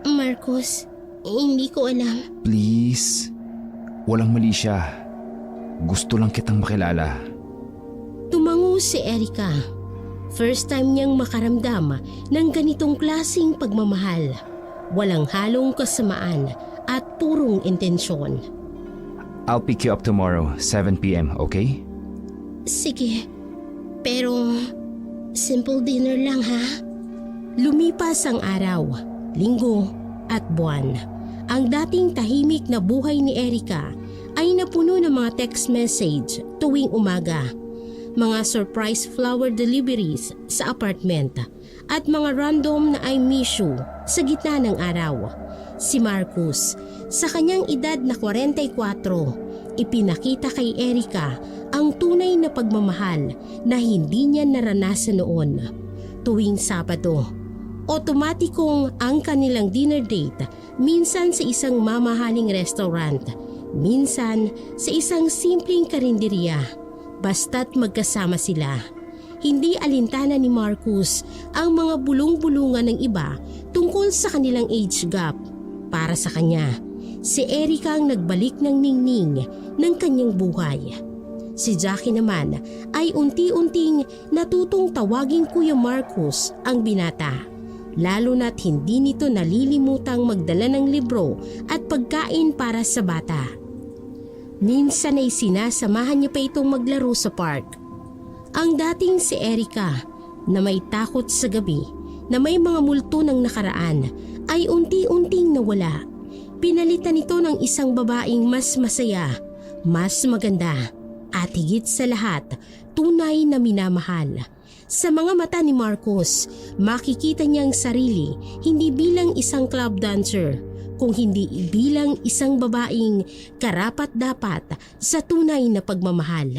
Marcos, hindi ko alam. Please, walang mali siya. Gusto lang kitang makilala. Tumango si Erica. First time niyang makaramdam ng ganitong klaseng pagmamahal. Walang halong kasamaan at purong intensyon. I'll pick you up tomorrow, 7 p.m., okay? Sige, pero simple dinner lang ha? Lumipas ang araw, linggo at buwan. Ang dating tahimik na buhay ni Erica ay napuno ng mga text message tuwing umaga, mga surprise flower deliveries sa apartment at mga random na I miss you sa gitna ng araw. Si Marcus, sa kanyang edad na 44, ipinakita kay Erica ang tunay na pagmamahal na hindi niya naranasan noon. Tuwing Sabado, otomatikong ang kanilang dinner date, minsan sa isang mamahaling restaurant, minsan sa isang simpleng karinderya, basta't magkasama sila. Hindi alintana ni Marcus ang mga bulong-bulungan ng iba tungkol sa kanilang age gap. Para sa kanya, si Erica ang nagbalik ng ningning ng kanyang buhay. Si Jackie naman ay unti-unting natutong tawaging Kuya Marcus ang binata. Lalo na't hindi nito nalilimutang magdala ng libro at pagkain para sa bata. Minsan ay sinasamahan niya pa itong maglaro sa park. Ang dating si Erica na may takot sa gabi, na may mga multo ng nakaraan, ay unti-unting nawala. Pinalitan ito ng isang babaeng mas masaya, mas maganda, at higit sa lahat, tunay na minamahal. Sa mga mata ni Marcus, makikita niyang sarili hindi bilang isang club dancer, kung hindi bilang isang babaeng karapat-dapat sa tunay na pagmamahal.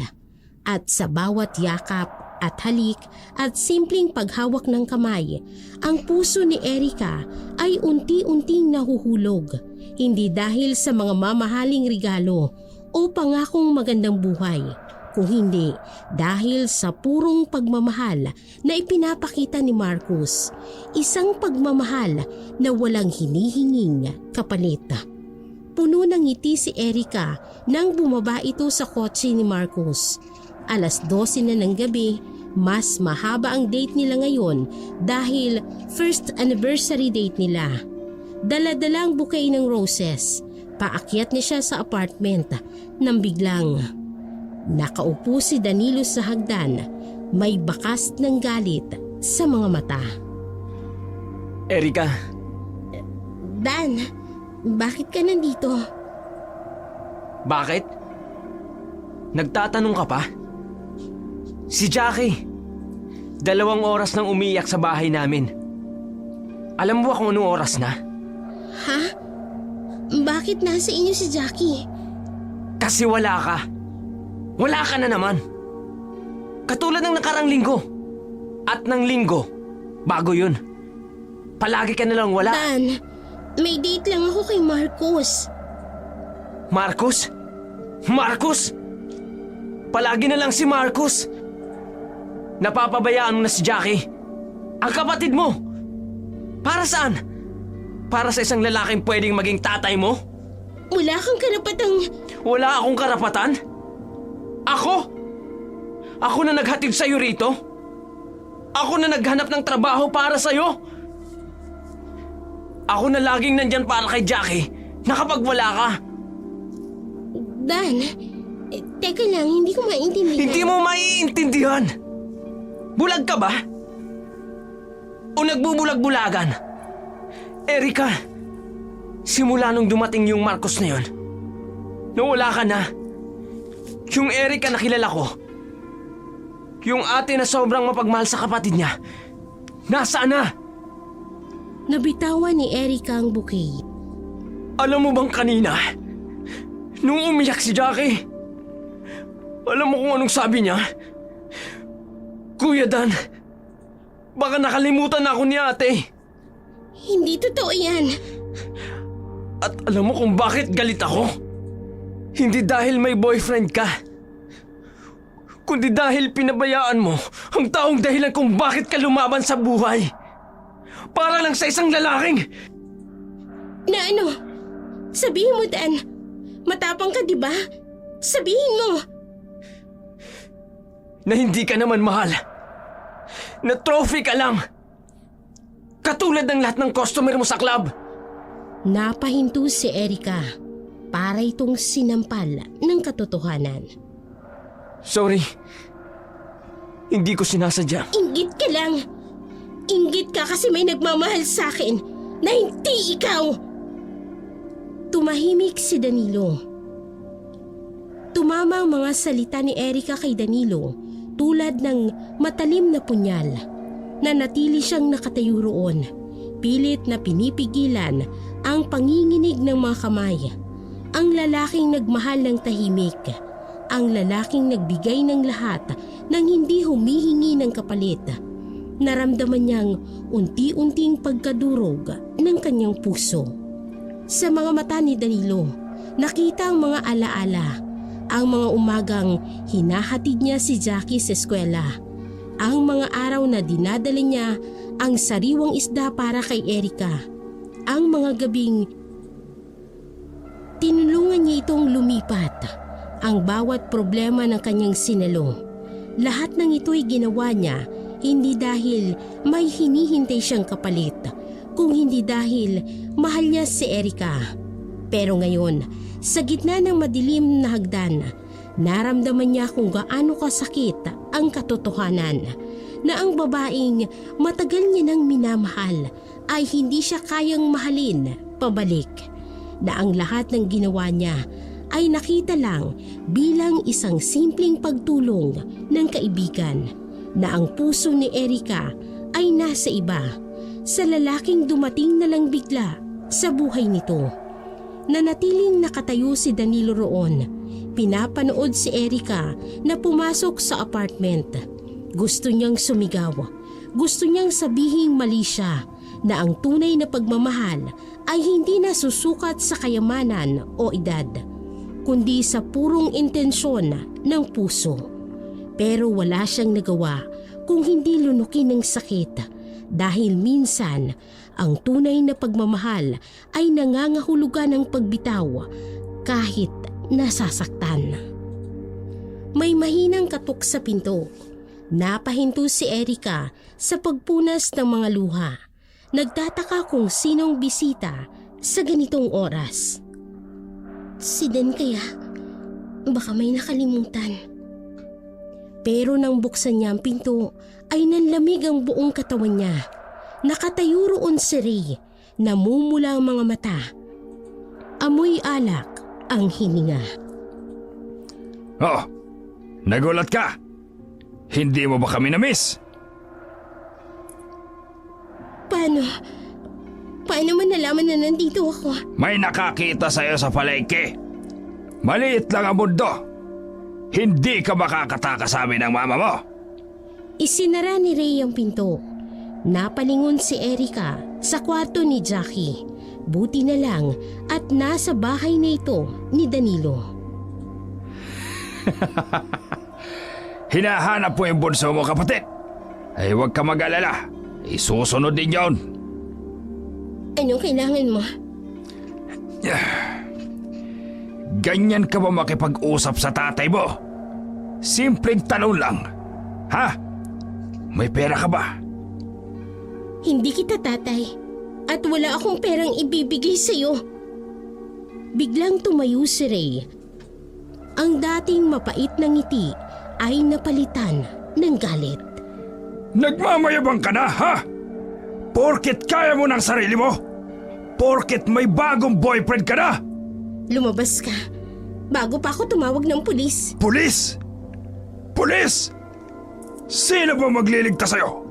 At sa bawat yakap at halik at simpleng paghawak ng kamay, ang puso ni Erica ay unti-unting nahuhulog. Hindi dahil sa mga mamahaling regalo o pangakong magandang buhay, kung hindi dahil sa purong pagmamahal na ipinapakita ni Marcus. Isang pagmamahal na walang hinihinging kapalit. Puno ng ngiti si Erica nang bumaba ito sa kotse ni Marcus. 12:00 na ng gabi, mas mahaba ang date nila ngayon dahil first anniversary date nila. Dala-dala ang bouquet ng roses. Paakyat niya siya sa apartment nang biglang nakaupo si Danilo sa hagdan, may bakas ng galit sa mga mata. Erica, Dan, bakit ka nandito? bakit? Nagtatanong ka pa? Si Jackie, 2 oras nang umiyak sa bahay namin. Alam mo ba kung anong oras na? Ha? Bakit nasa inyo si Jackie? Kasi wala ka. Wala ka na naman. Katulad ng nakarang linggo. At ng linggo, bago yun. Palagi ka na lang wala. Dan, may date lang ako kay Marcus. Marcus? Marcus? Palagi na lang si Marcus. Napapabayaan mo na si Jackie. Ang kapatid mo. Para saan? Para sa isang lalaking pwedeng maging tatay mo? Wala kang karapatang... Wala akong karapatan? Ako? Ako na naghatid sa'yo rito? Ako na naghanap ng trabaho para sa'yo? Ako na laging nandyan para kay Jackie na kapag wala ka. Dan, teka lang, hindi ko maintindihan. Hindi mo maiintindihan. Bulag ka ba? O nagbubulag-bulagan? Erica, simula nung dumating yung Marcos na yun, nawala ka na. Yung Erica na kilala ko, yung ate na sobrang mapagmahal sa kapatid niya, nasaan na? Nabitawan ni Erica ang bouquet. Alam mo bang kanina, nung umiyak si Jackie, alam mo kung anong sabi niya? Kuya Dan, baka nakalimutan na ako ni ate. Hindi totoo yan. At alam mo kung bakit galit ako? Hindi dahil may boyfriend ka, kundi dahil pinabayaan mo ang taong dahilan kung bakit ka lumaban sa buhay. Para lang sa isang lalaking. Na ano? Sabihin mo, Dan. Matapang ka, di ba? Sabihin mo. Na hindi ka naman mahal. Na trophy ka lang. Katulad ng lahat ng customer mo sa club. Napahinto si Erika para itong sinampal ng katotohanan. Sorry. Hindi ko sinasadya. Inggit ka lang. Inggit ka kasi may nagmamahal sa akin na hindi ikaw. Tumahimik si Danilo. Tumama ang mga salita ni Erika kay Danilo tulad ng matalim na punyal. Nanatili siyang nakatayo roon, pilit na pinipigilan ang panginginig ng mga kamay. Ang lalaking nagmahal ng tahimik, ang lalaking nagbigay ng lahat nang hindi humihingi ng kapalit. Naramdaman niyang unti-unting pagkadurog ng kanyang puso. Sa mga mata ni Danilo, nakita ang mga alaala, ang mga umagang hinahatid niya si Jackie sa eskwela, ang mga araw na dinadala niya ang sariwang isda para kay Erika, ang mga gabing tinulungan niya itong lumipat, ang bawat problema ng kanyang sinalo. Lahat ng ito'y ginawa niya hindi dahil may hinihintay siyang kapalit, kung hindi dahil mahal niya si Erika. Pero ngayon, sa gitna ng madilim na hagdan, naramdaman niya kung gaano kasakit ang katotohanan na ang babaeng matagal niya nang minamahal ay hindi siya kayang mahalin pabalik, na ang lahat ng ginawa niya ay nakita lang bilang isang simpleng pagtulong ng kaibigan, na ang puso ni Erika ay nasa iba, sa lalaking dumating na lang bigla sa buhay nito. Nanatiling nakatayo si Danilo roon. Pinapanood si Erika na pumasok sa apartment. Gusto niyang sumigaw. Gusto niyang sabihing mali siya, na ang tunay na pagmamahal ay hindi nasusukat sa kayamanan o edad, kundi sa purong intensyon ng puso. Pero wala siyang nagawa kung hindi lunukin ng sakit, dahil minsan ang tunay na pagmamahal ay nangangahulugan ng pagbitaw kahit nasasaktan. May mahinang katok sa pinto. Napahinto si Erika sa pagpunas ng mga luha. Nagtataka kung sinong bisita sa ganitong oras. Si Dan kaya? Baka may nakalimutan. Pero nang buksan niya ang pinto, ay nanlamig ang buong katawan niya. Nakatayo roon si Ray, namumula ang mga mata. Amoy alak ang hininga. Oh, nagulat ka? Hindi mo ba kami na-miss? Paano mo nalaman na nandito ako? May nakakita sa'yo sa palengke. Maliit lang ang mundo. Hindi ka makakataka sa amin ng mama mo. Isinara ni Ray ang pinto. Napalingon si Erika sa kwarto ni Jackie. Buti na lang at nasa bahay na ito ni Danilo. Hinahanap mo yung bunso mo, kapatid. Ay huwag ka mag-alala. Isusunod din yon. Anong kailangan mo? Ganyan ka ba makipag-usap sa tatay mo? Simpleng tanong lang. Ha? May pera ka ba? Hindi kita tatay at wala akong perang ibibigay sa'yo. Biglang tumayo si Ray. Ang dating mapait na ngiti ay napalitan ng galit. Nagmamayabang ka na, ha? Porket kaya mo ng sarili mo? Porket may bagong boyfriend ka na? Lumabas ka bago pa ako tumawag ng pulis. Pulis? Pulis? Sino ba magliligtas sa'yo?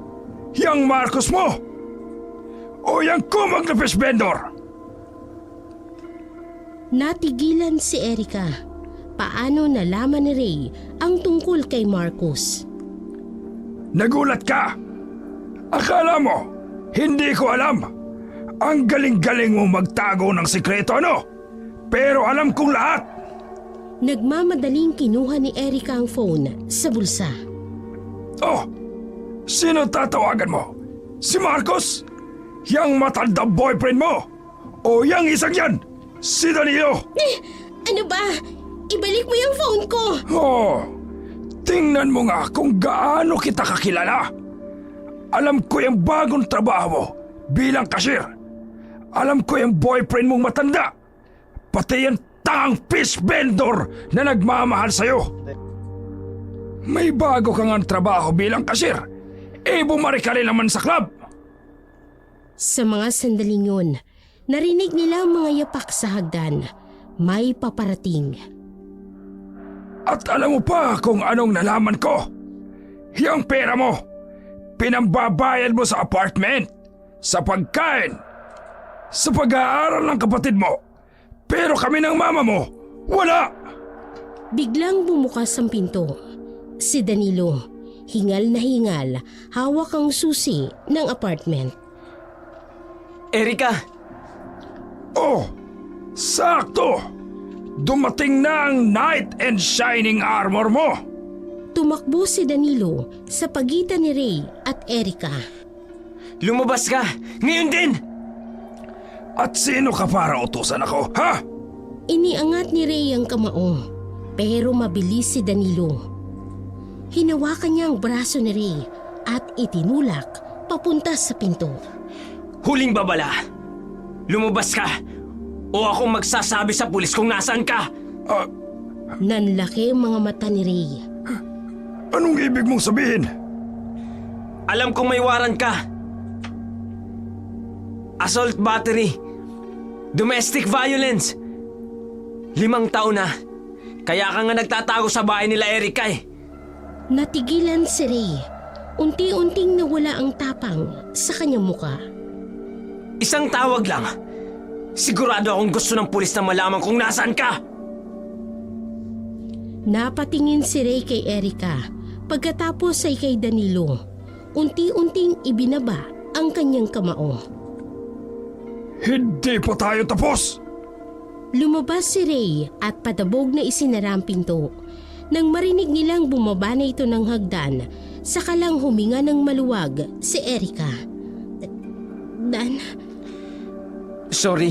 Yang Marcos mo? O yang kumag na fish vendor? Natigilan si Erika. Paano nalaman ni Ray ang tungkol kay Marcos? Nagulat ka? Akala mo, hindi ko alam. Ang galing-galing mo magtago ng sikreto, ano? Pero alam kong lahat. Nagmamadaling kinuha ni Erika ang phone sa bulsa. Oh, sino tatawagan mo? Si Marcos? Yang matandang boyfriend mo? O yang isang yan? Si Danilo? Ano ba? Ibalik mo yung phone ko! Oh, tingnan mo nga kung gaano kita kakilala. Alam ko yung bagong trabaho mo bilang cashier. Alam ko yung boyfriend mong matanda. Pati yung tangang fish vendor na nagmamahal sa'yo. May bago kang ang trabaho bilang cashier. Bumalik ka rin naman sa club. Sa mga sandaling yun, narinig nila ang mga yapak sa hagdan. May paparating. At alam mo pa kung anong nalaman ko? Yung pera mo, pinambabayad mo sa apartment, sa pagkain, sa pag-aaral ng kapatid mo. Pero kami ng mama mo, wala! Biglang bumukas ang pinto. Si Danilo, hingal na hingal, hawak ang susi ng apartment. Erika! Oh, sakto! Dumating na ang knight and shining armor mo! Tumakbo si Danilo sa pagitan ni Ray at Erika. Lumabas ka! Ngayon din! At sino ka para utusan ako, ha? Iniangat ni Ray ang kamao, pero mabilis si Danilo. Hinawakan niya ang braso ni Ray at itinulak papunta sa pinto. Huling babala! Lumabas ka! O akong magsasabi sa pulis kung nasaan ka! Nanlaki ang mga mata ni Ray. Anong ibig mong sabihin? Alam kong may waran ka! Assault battery! Domestic violence! 5 taon na. Kaya ka nga nagtatago sa bahay nila Erika eh. Natigilan si Ray. Unti-unting nawala ang tapang sa kanyang muka. Isang tawag lang. Sigurado akong gusto ng pulis na malaman kung nasaan ka. Napatingin si Ray kay Erika. Pagkatapos ay kay Danilo. Unti-unting ibinaba ang kanyang kamao. Hindi pa tayo tapos! Lumabas si Ray at patabog na isinara ang pinto. Nang marinig nilang bumaba na ito ng hagdan, saka lang huminga ng maluwag si Erika. Dan, Sorry.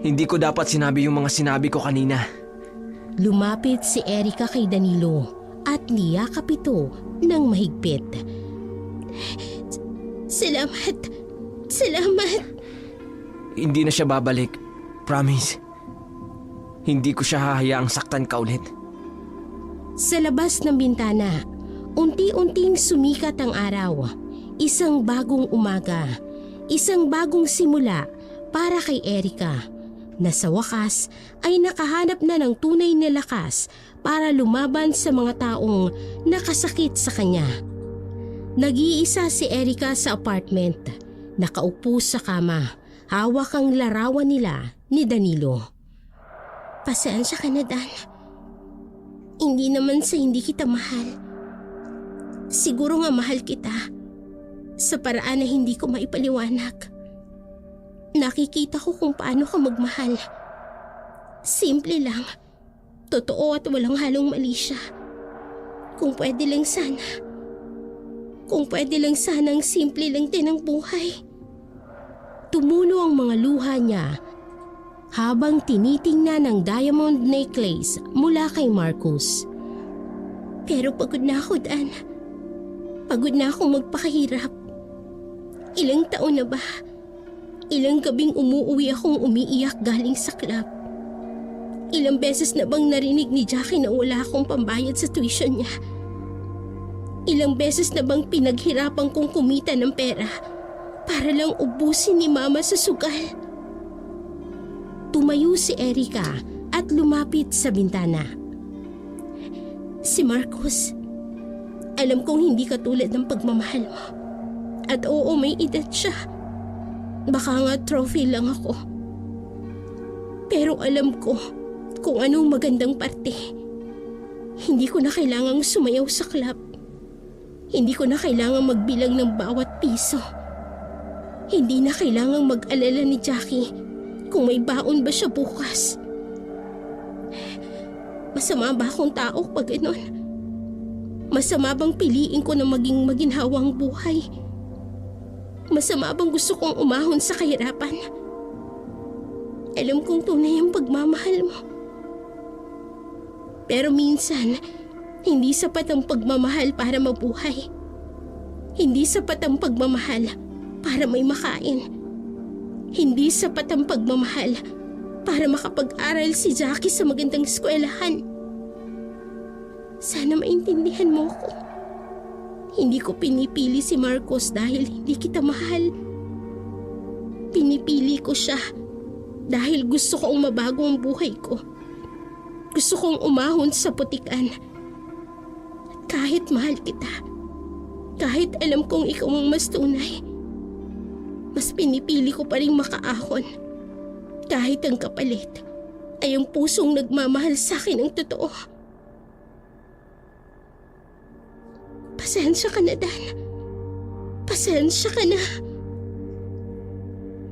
Hindi ko dapat sinabi yung mga sinabi ko kanina. lumapit si Erika kay Danilo at niyakap ito ng mahigpit. Salamat. Salamat. Hindi na siya babalik. Promise. Hindi ko siya hahayaang saktan ka ulit. Sa labas ng bintana, unti-unting sumikat ang araw. Isang bagong umaga. Isang bagong simula para kay Erika na sa wakas ay nakahanap na ng tunay na lakas para lumaban sa mga taong nakasakit sa kanya. Nag-iisa si Erika sa apartment. Nakaupo sa kama. Hawak ang larawan nila ni Danilo. Pasensya ka na, Dan. Hindi naman sa hindi kita mahal. Siguro nga mahal kita sa paraan na hindi ko maipaliwanag. Nakikita ko kung paano ka magmahal. Simple lang. Totoo at walang halong mali siya. Kung pwede lang sana. Kung pwede lang sana ang simple lang din ang buhay. Tumulo ang mga luha niya habang tinitingnan ang diamond necklace mula kay Marcus. Pero pagod na ako, Dan. Pagod na akong magpakahirap. Ilang taon na ba? Ilang gabing umuuwi akong umiiyak galing sa club. Ilang beses na bang narinig ni Jackie na wala akong pambayad sa tuition niya? Ilang beses na bang pinaghirapan kong kumita ng pera para lang ubusin ni Mama sa sugal? Tumayo si Erika at lumapit sa bintana. Si Marcus, alam kong hindi katulad ng pagmamahal mo. At oo, may edad siya. Baka nga trophy lang ako. Pero alam ko kung anong magandang parte. Hindi ko na kailangang sumayaw sa club. Hindi ko na kailangang magbilang ng bawat piso. Hindi na kailangang mag-alala ni Jackie kung may baon ba siya bukas. Masama ba akong tao pag ganon? Masama bang piliin ko na maging maginhawang buhay? Masama bang gusto kong umahon sa kahirapan? Alam kong tunay ang pagmamahal mo. Pero minsan, hindi sapat ang pagmamahal para mabuhay. Hindi sapat ang pagmamahal para may makain. Hindi sapat ang pagmamahal para makapag-aral si Jackie sa magandang eskwelahan. Sana maintindihan mo ko. Hindi ko pinipili si Marcos dahil hindi kita mahal. Pinipili ko siya dahil gusto kong mabago ang buhay ko. Gusto kong umahon sa putikan. At kahit mahal kita, kahit alam kong ikaw ang mas tunay, mas pinipili ko pa rin makaahon. Kahit ang kapalit ay ang pusong nagmamahal sa akin ang totoo. Pasensya ka na, Dan. Pasensya ka na.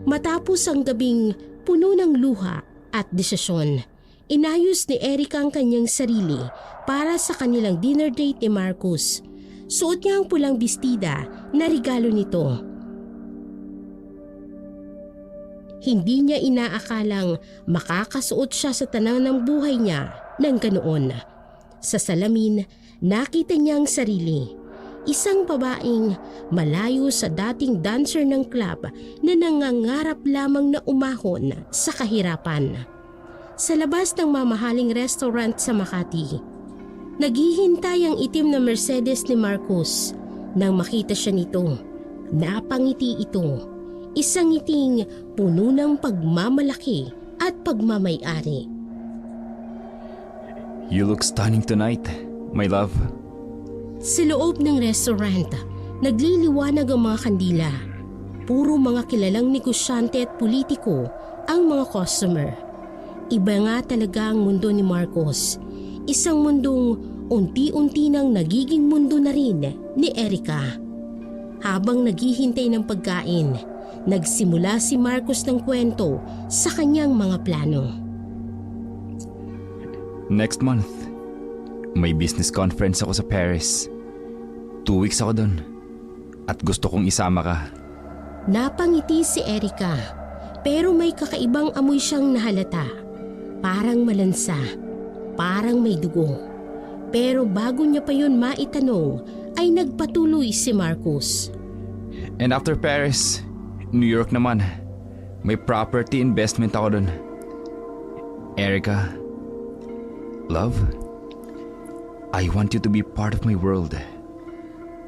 Matapos ang gabing puno ng luha at desisyon, inayos ni Erica ang kanyang sarili para sa kanilang dinner date ni Marcos. Suot niya ang pulang bestida na regalo nito. Hindi niya inaakalang makakasuot siya sa tanang ng buhay niya ng ganoon. Sa salamin, nakita niya ang sarili. Isang babaeng malayo sa dating dancer ng club na nangangarap lamang na umahon sa kahirapan. Sa labas ng mamahaling restaurant sa Makati, naghihintay ang itim na Mercedes ni Marcos. Nang makita siya nito, napangiti ito. Isang ngiting puno ng pagmamalaki at pagmamay-ari. You look stunning tonight, my love. Sa loob ng restaurant, nagliliwanag ang mga kandila. Puro mga kilalang negosyante at politiko ang mga customer. Iba nga talaga ang mundo ni Marcos. Isang mundong unti-unti nang nagiging mundo na rin ni Erica. Habang naghihintay ng pagkain, nagsimula si Marcos ng kwento sa kanyang mga plano. Next month, may business conference ako sa Paris. 2 weeks ako doon. At gusto kong isama ka. Napangiti si Erica, pero may kakaibang amoy siyang nahalata. Parang malansa, parang may dugo. Pero bago niya pa yun maitanong, ay nagpatuloy si Marcos. And after Paris, New York naman. May property investment ako doon. Erica, love, I want you to be part of my world.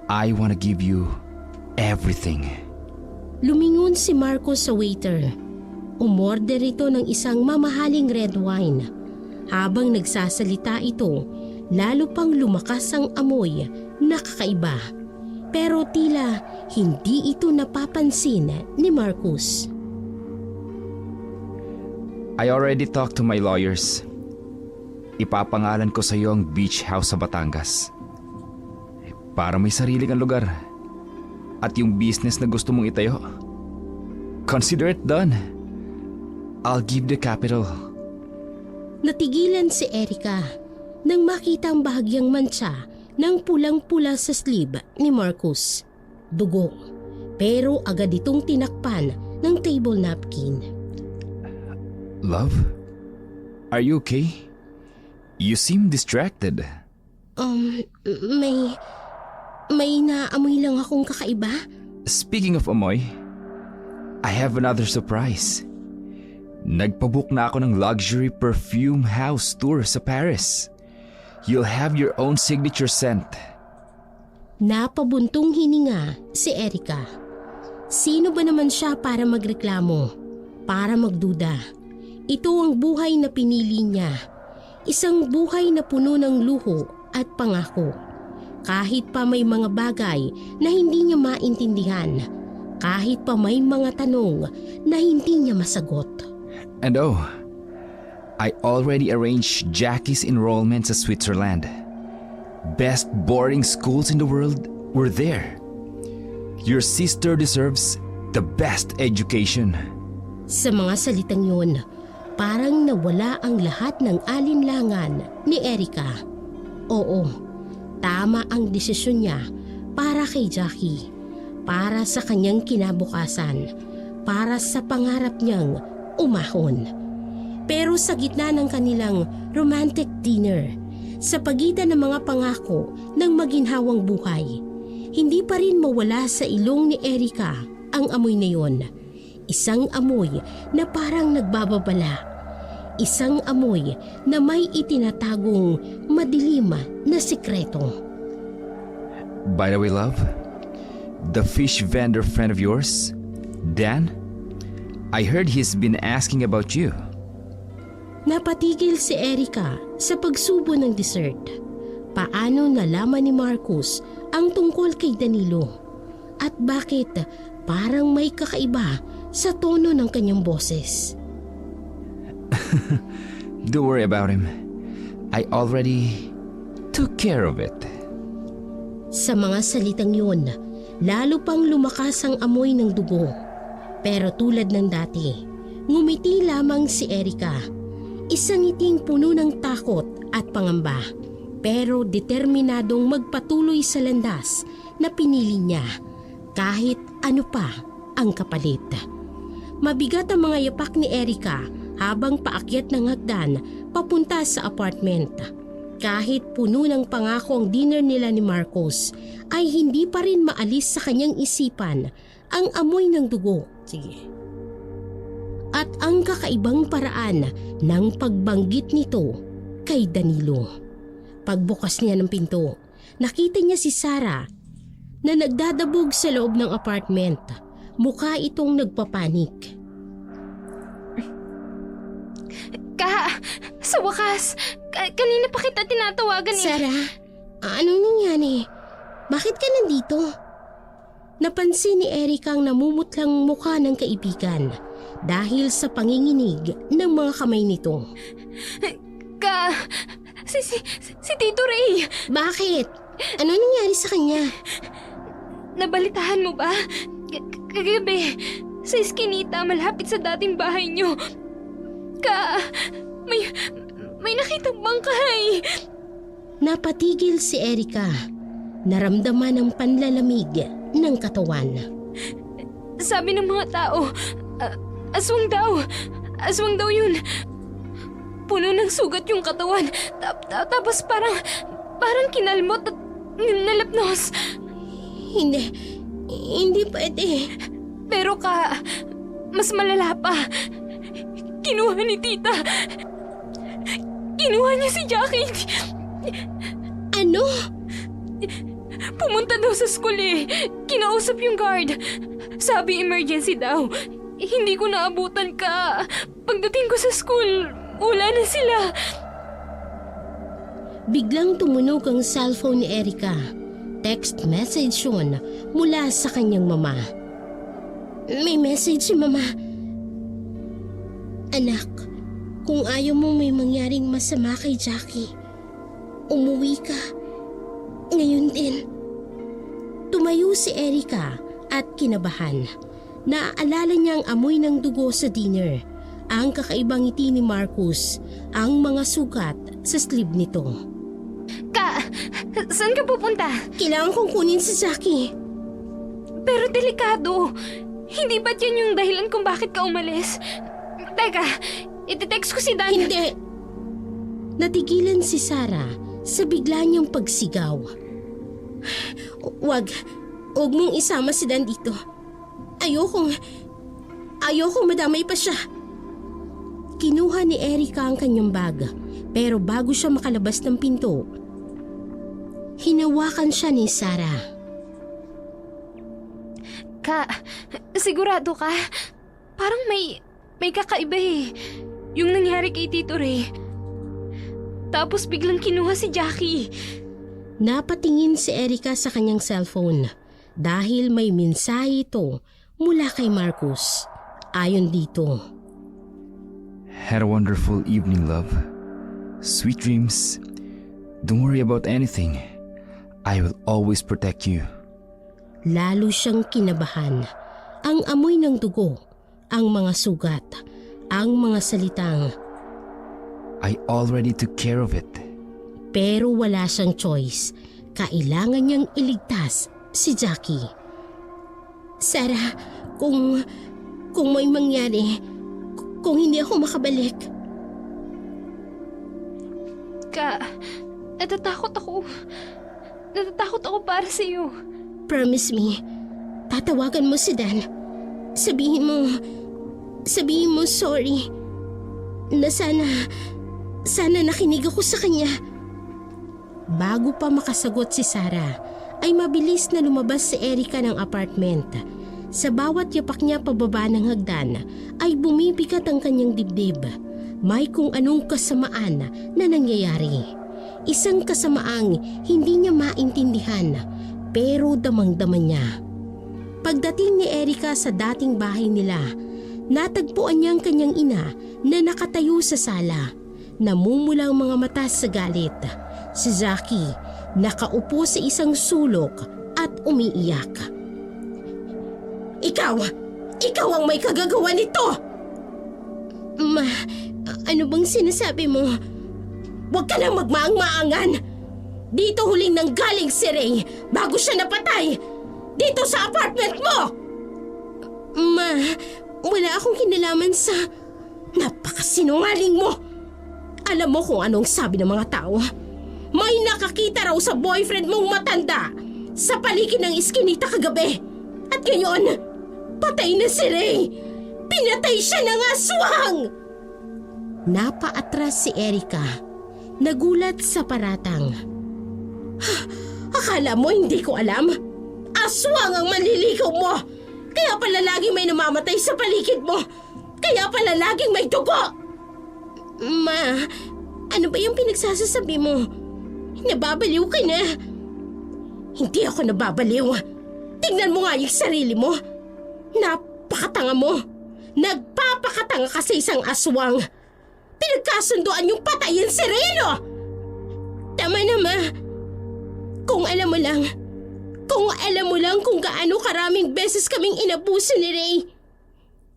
I want to give you everything. Lumingon si Marcos sa waiter. Umorder ito ng isang mamahaling red wine. Habang nagsasalita ito, lalo pang lumakas ang amoy na kakaiba. Pero tila hindi ito napapansin ni Marcos. I already talked to my lawyers. Ipapangalan ko sa iyo ang beach house sa Batangas. Para may sarili kang lugar. At yung business na gusto mong itayo, consider it done. I'll give the capital. Natigilan si Erica nang makita ang bahagyang mantsa ng pulang-pula sa sleeve ni Marcos. Dugo, pero agad itong tinakpan ng table napkin. Love? Are you okay? You seem distracted. May naamoy lang akong kakaiba. Speaking of amoy, I have another surprise. Nagpabook na ako ng luxury perfume house tour sa Paris. You'll have your own signature scent. Napabuntong hininga si Erica. Sino ba naman siya para magreklamo? Para magduda? Ito ang buhay na pinili niya. Isang buhay na puno ng luho at pangako. Kahit pa may mga bagay na hindi niya maintindihan. Kahit pa may mga tanong na hindi niya masagot. And oh, I already arranged Jackie's enrollment sa Switzerland. Best boarding schools in the world were there. Your sister deserves the best education. Sa mga salitang yun, parang nawala ang lahat ng alinlangan ni Erica. Oo, tama ang desisyon niya para kay Jackie. Para sa kanyang kinabukasan. Para sa pangarap niyang umahon. Pero sa gitna ng kanilang romantic dinner, sa pagitan ng mga pangako ng maginhawang buhay, hindi pa rin mawala sa ilong ni Erica ang amoy na yon. isang amoy na parang nagbababala. Isang amoy na may itinatagong madilim na sikreto. By the way, love, the fish vendor friend of yours, Dan, I heard he's been asking about you. Napatigil si Erica sa pagsubo ng dessert. Paano nalaman ni Marcus ang tungkol kay Danilo? At bakit parang may kakaiba sa tono ng kanyang boses? Don't worry about him. I already took care of it. Sa mga salitang yun, lalo pang lumakas ang amoy ng dugo. Pero tulad ng dati, ngumiti lamang si Erica. Isang ngiting puno ng takot at pangamba. Pero determinadong magpatuloy sa landas na pinili niya kahit ano pa ang kapalit. Mabigat ang mga yapak ni Erica habang paakyat ng hagdan papunta sa apartment. Kahit puno ng pangako ang dinner nila ni Marcos, ay hindi pa rin maalis sa kanyang isipan ang amoy ng dugo. At ang kakaibang paraan ng pagbanggit nito kay Danilo. Pagbukas niya ng pinto, nakita niya si Sarah na nagdadabog sa loob ng apartment. Mukha itong nagpapanik. Sa wakas, kanina pa kita tinatawagan eh. Sarah, anong nangyari? Bakit ka nandito? Napansin ni Erica ang namumutlang mukha ng kaibigan dahil sa panginginig ng mga kamay nito. Si Tito Ray! Bakit? Ano nangyari sa kanya? Nabalitahan mo ba? Kagabi, sa Eskinita malapit sa dating bahay niyo. May nakitang bangkay. Napatigil si Erica. Naramdaman ang panlalamig ng katawan. Sabi ng mga tao, aswang daw. Aswang daw yun. Puno ng sugat yung katawan. Tapos parang kinalmot at nalapnos. Hindi pwede. Pero mas malala pa. Kinuha ni tita. Kinuha niya si Jackie. Ano? Pumunta daw sa school eh. Kinausap yung guard. Sabi emergency daw. Hindi ko naabutan ka. Pagdating ko sa school, wala na sila. Biglang tumunog ang cellphone ni Erica. Text message yun mula sa kanyang mama. May message si mama. Anak, kung ayaw mo may mangyaring masama kay Jackie, umuwi ka. Ngayon din. Tumayo si Erica at kinabahan. Naaalala niya ang amoy ng dugo sa dinner, ang kakaibang ngiti ni Marcus, ang mga sugat sa sleeve nito. Saan ka pupunta? Kailangan kong kunin si Jackie. Pero delikado. Hindi ba't yan yung dahilan kung bakit ka umalis? Teka, iti-text ko si Dan. Hindi. Natigilan si Sarah sa bigla niyang pagsigaw. Huwag mong isama si Dan dito. Ayokong madamay pa siya. Kinuha ni Erica ang kanyang bag, pero bago siya makalabas ng pinto, hinawakan siya ni Sarah. Sigurado ka? Parang may kakaiba eh. Yung nangyari kay Tito Ray. Tapos biglang kinuha si Jackie. Napatingin si Erica sa kanyang cellphone dahil may mensahe ito mula kay Marcus. Ayon dito. Had a wonderful evening, love. Sweet dreams. Don't worry about anything. I will always protect you. Lalo siyang kinabahan. Ang amoy ng dugo, ang mga sugat, ang mga salitang, I already took care of it. pero wala siyang choice. Kailangan niyang iligtas si Jackie. Sarah, kung may mangyari, kung hindi ako makabalik. Natatakot ako. Natatakot ako para sa iyo. Promise me, tatawagan mo si Dan. Sabihin mo, sabihin mo sorry. Na sana nakinig ako sa kanya. Bago pa makasagot si Sarah, ay mabilis na lumabas si Erica ng apartment. Sa bawat yapak niya pababa ng hagdan, ay bumibigat ang kanyang dibdib. May kung anong kasamaan na nangyayari. Isang kasamaang hindi niya maintindihan, pero damang-dama niya. Pagdating ni Erica sa dating bahay nila, natagpuan niya ang kanyang ina na nakatayo sa sala. Namumula ang mga mata sa galit. Si Jackie nakaupo sa isang sulok at umiiyak. Ikaw ang may kagagawa nito! Ma, ano bang sinasabi mo? Huwag ka nang magmaang-maangan! Dito huling nanggaling si Ray bago siya napatay! Dito sa apartment mo! Ma, wala akong kinalaman sa... Napakasinungaling mo! Alam mo kung anong sabi ng mga tao? May nakakita raw sa boyfriend mong matanda sa paligid ng iskinita kagabi. At ngayon, patay na si Ray! Pinatay siya ng aswang! Napaatras si Erica. Nagulat sa paratang. Akala mo hindi ko alam? Aswang ang manliligaw mo! Kaya pala laging may namamatay sa paligid mo! Kaya pala laging may dugo! Ma, ano ba yung pinagsasasabi mo? Nababaliw ka na. Hindi ako nababaliw. Tingnan mo nga yung sarili mo. Napakatanga mo. Nagpapakatanga ka sa isang aswang. Pinagkasunduan yung patayin si Reno. Tama na, Ma. Kung alam mo lang kung gaano karaming beses kaming inabuso ni Ray.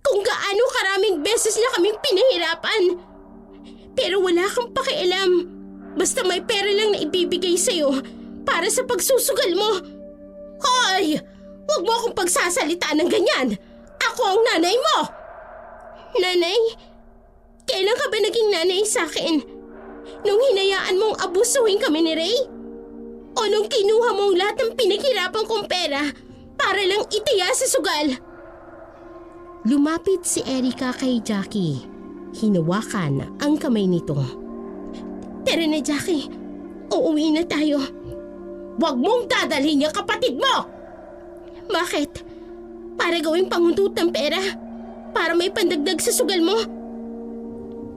Kung gaano karaming beses niya kaming pinahirapan. Pero wala kang pakialam. Basta may pera lang na ibibigay sa'yo para sa pagsusugal mo. Hoy! Huwag mo akong pagsasalitaan ng ganyan. Ako ang nanay mo. Nanay? Kailan ka ba naging nanay sa akin? Nung hinayaan mong abusuhin kami ni Ray? O nung kinuha mong lahat ng pinaghirapan kong pera para lang itiya sa sugal? Lumapit si Erica kay Jackie. Hinawakan ang kamay nito. Tara na, Jackie. Uuwi na tayo. Huwag mong dadalhin yung kapatid mo! Bakit? Para gawing panghundut ng pera? Para may pandagdag sa sugal mo?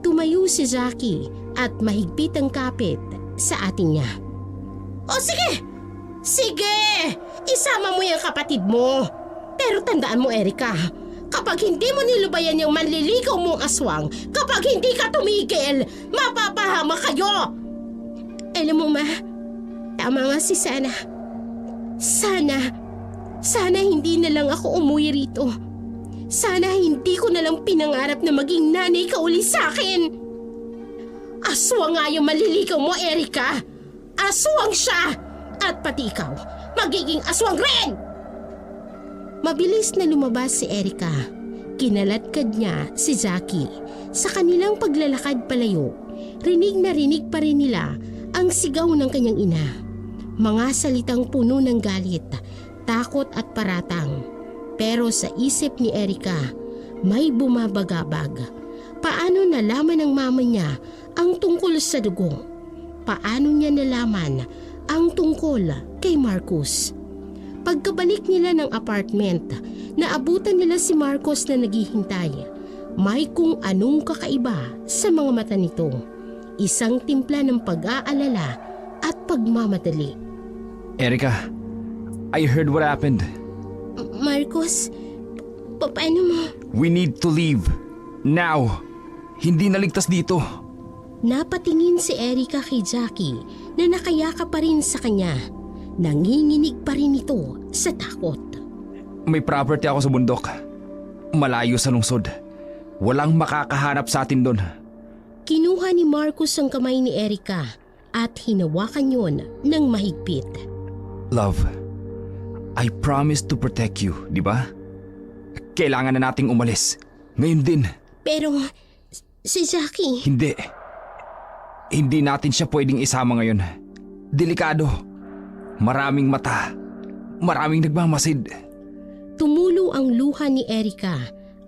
Tumayo si Jackie at mahigpit ang kapit sa ating niya. O sige! Sige! Isama mo yung kapatid mo. Pero tandaan mo, Erica, kapag hindi mo nilubayan yung manliligaw mong aswang, kapag hindi ka tumigil, mapapahama kayo! Alam mo, Ma, tama nga si Sana. Sana hindi na lang ako umuwi rito. Sana hindi ko na lang pinangarap na maging nanay ka uli sa akin. Aswang nga yung maliligaw mo, Erica. Aswang siya! At pati ikaw, magiging aswang rin! Mabilis na lumabas si Erica. Kinalatkad niya si Jackie. Sa kanilang paglalakad palayo, rinig na rinig pa rin nila ang sigaw ng kanyang ina. Mga salitang puno ng galit, takot at paratang. Pero sa isip ni Erica, may bumabagabag. Paano nalaman ng mama niya ang tungkol sa dugo? Paano niya nalaman ang tungkol kay Marcus? Pagkabalik nila ng apartment, naabutan nila si Marcos na naghihintay. May kung anong kakaiba sa mga mata nito. Isang timpla ng pag-aalala at pagmamadali. Erica, I heard what happened. Marcos, paano mo? We need to leave. Now. Hindi naligtas dito. Napatingin si Erica kay Jackie na nakayaka pa rin sa kanya. Nanginginig pa rin ito sa takot. May property ako sa bundok. Malayo sa lungsod. Walang makakahanap sa atin doon. Kinuha ni Marcus ang kamay ni Erica at hinawakan yun ng mahigpit. Love, I promise to protect you, di ba? Kailangan na nating umalis. Ngayon din. Pero si Jackie... Hindi. Hindi natin siya pwedeng isama ngayon. Delikado. Maraming mata. Maraming nagmamasid. Tumulo ang luha ni Erica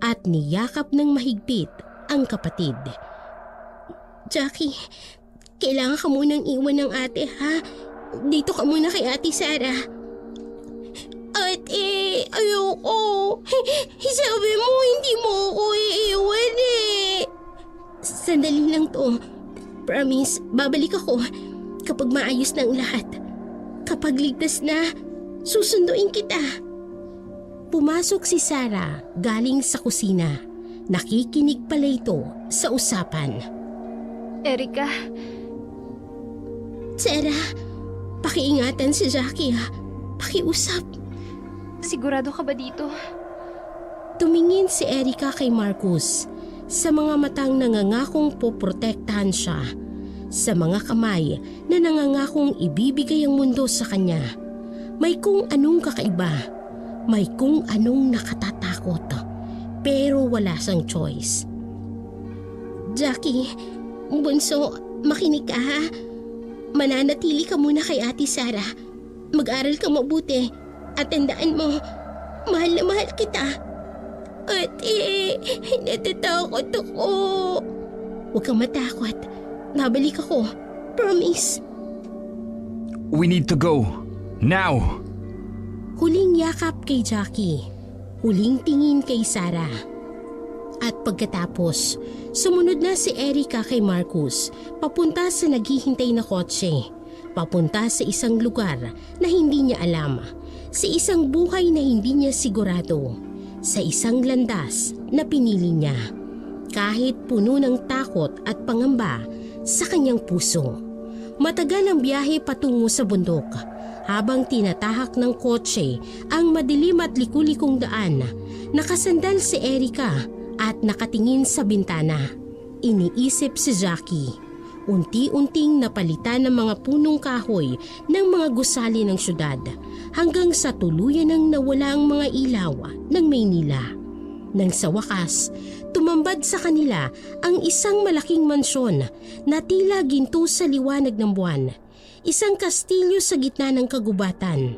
at niyakap ng mahigpit ang kapatid. Jackie, kailangan ka munang iwan ng ate, ha? Dito ka muna kay Ate Sarah. Ate, ayoko. Sabi mo hindi mo ako iiwan eh. Sandali lang to. Promise, babalik ako kapag maayos na ang lahat. Kapag ligtas na, susunduin kita. Pumasok si Sarah galing sa kusina. Nakikinig pala ito sa usapan. Erika, Sarah, pakiingatan si Jackie, ha? Pakiusap. sigurado ka ba dito? Tumingin si Erika kay Marcus. Sa mga matang nangangakong poprotektahan siya. Sa mga kamay na nangangakong ibibigay ang mundo sa kanya. May kung anong kakaiba. May kung anong nakatatakot. Pero wala siyang choice. Jackie, bunso, makinig ka, ha? Mananatili ka muna kay Ate Sarah. Mag-aral ka mabuti. At tandaan mo, mahal na mahal kita. Ate, natatakot ako. Huwag kang matakot. Babalik ako. Promise. We need to go. Now! Huling yakap kay Jackie. Huling tingin kay Sarah. At pagkatapos, sumunod na si Erika kay Marcus papunta sa naghihintay na kotse. Papunta sa isang lugar na hindi niya alam. Sa isang buhay na hindi niya sigurado. Sa isang landas na pinili niya. Kahit puno ng takot at pangamba sa kanyang puso. Matagal ang biyahe patungo sa bundok. Habang tinatahak ng kotse ang madilim at likulikong daan, nakasandal si Erika at nakatingin sa bintana. Iniisip si Jackie. Unti-unting napalitan ng mga punong kahoy ng mga gusali ng syudad hanggang sa tuluyan ng nawala ang mga ilaw ng Maynila. Nang sa wakas, tumambad sa kanila ang isang malaking mansyon na tila ginto sa liwanag ng buwan. Isang kastilyo sa gitna ng kagubatan.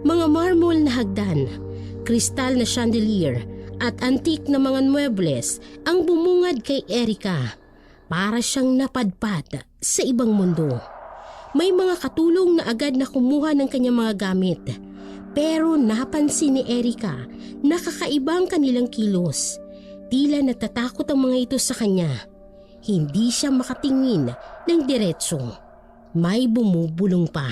Mga marmol na hagdan, kristal na chandelier at antik na mga muebles ang bumungad kay Erika. Para siyang napadpad sa ibang mundo. May mga katulong na agad na kumuha ng kanyang mga gamit. Pero napansin ni Erika na kakaibang kanilang kilos. Tila natatakot ang mga ito sa kanya. Hindi siya makatingin ng diretso. May bumubulong pa.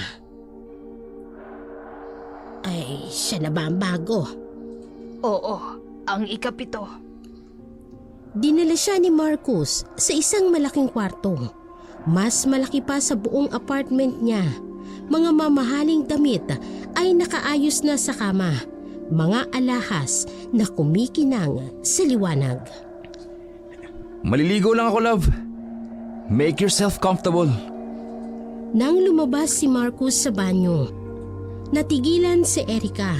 Ay, siya na ba ang bago? Oo, ang ikapito. Dinala siya ni Marcus sa isang malaking kwarto. Mas malaki pa sa buong apartment niya. Mga mamahaling damit ay nakaayos na sa kama. Mga alahas na kumikinang sa liwanag. Maliligo lang ako, love. Make yourself comfortable. Nang lumabas si Marcus sa banyo, natigilan si Erika.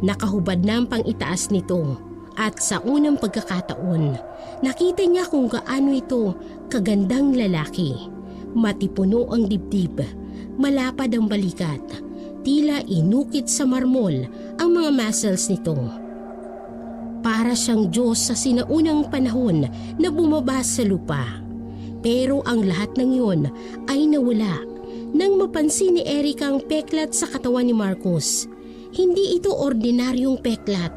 Nakahubad na ang pang-itaas nito at sa unang pagkakataon, nakita niya kung gaano ito kagandang lalaki. Matipuno ang dibdib, malapad ang balikat, tila inukit sa marmol ang mga muscles nito. Para siyang Diyos sa sinaunang panahon na bumaba sa lupa. Pero ang lahat ng yun ay nawala nang mapansin ni Erika ang peklat sa katawan ni Marcus. Hindi ito ordinaryong peklat,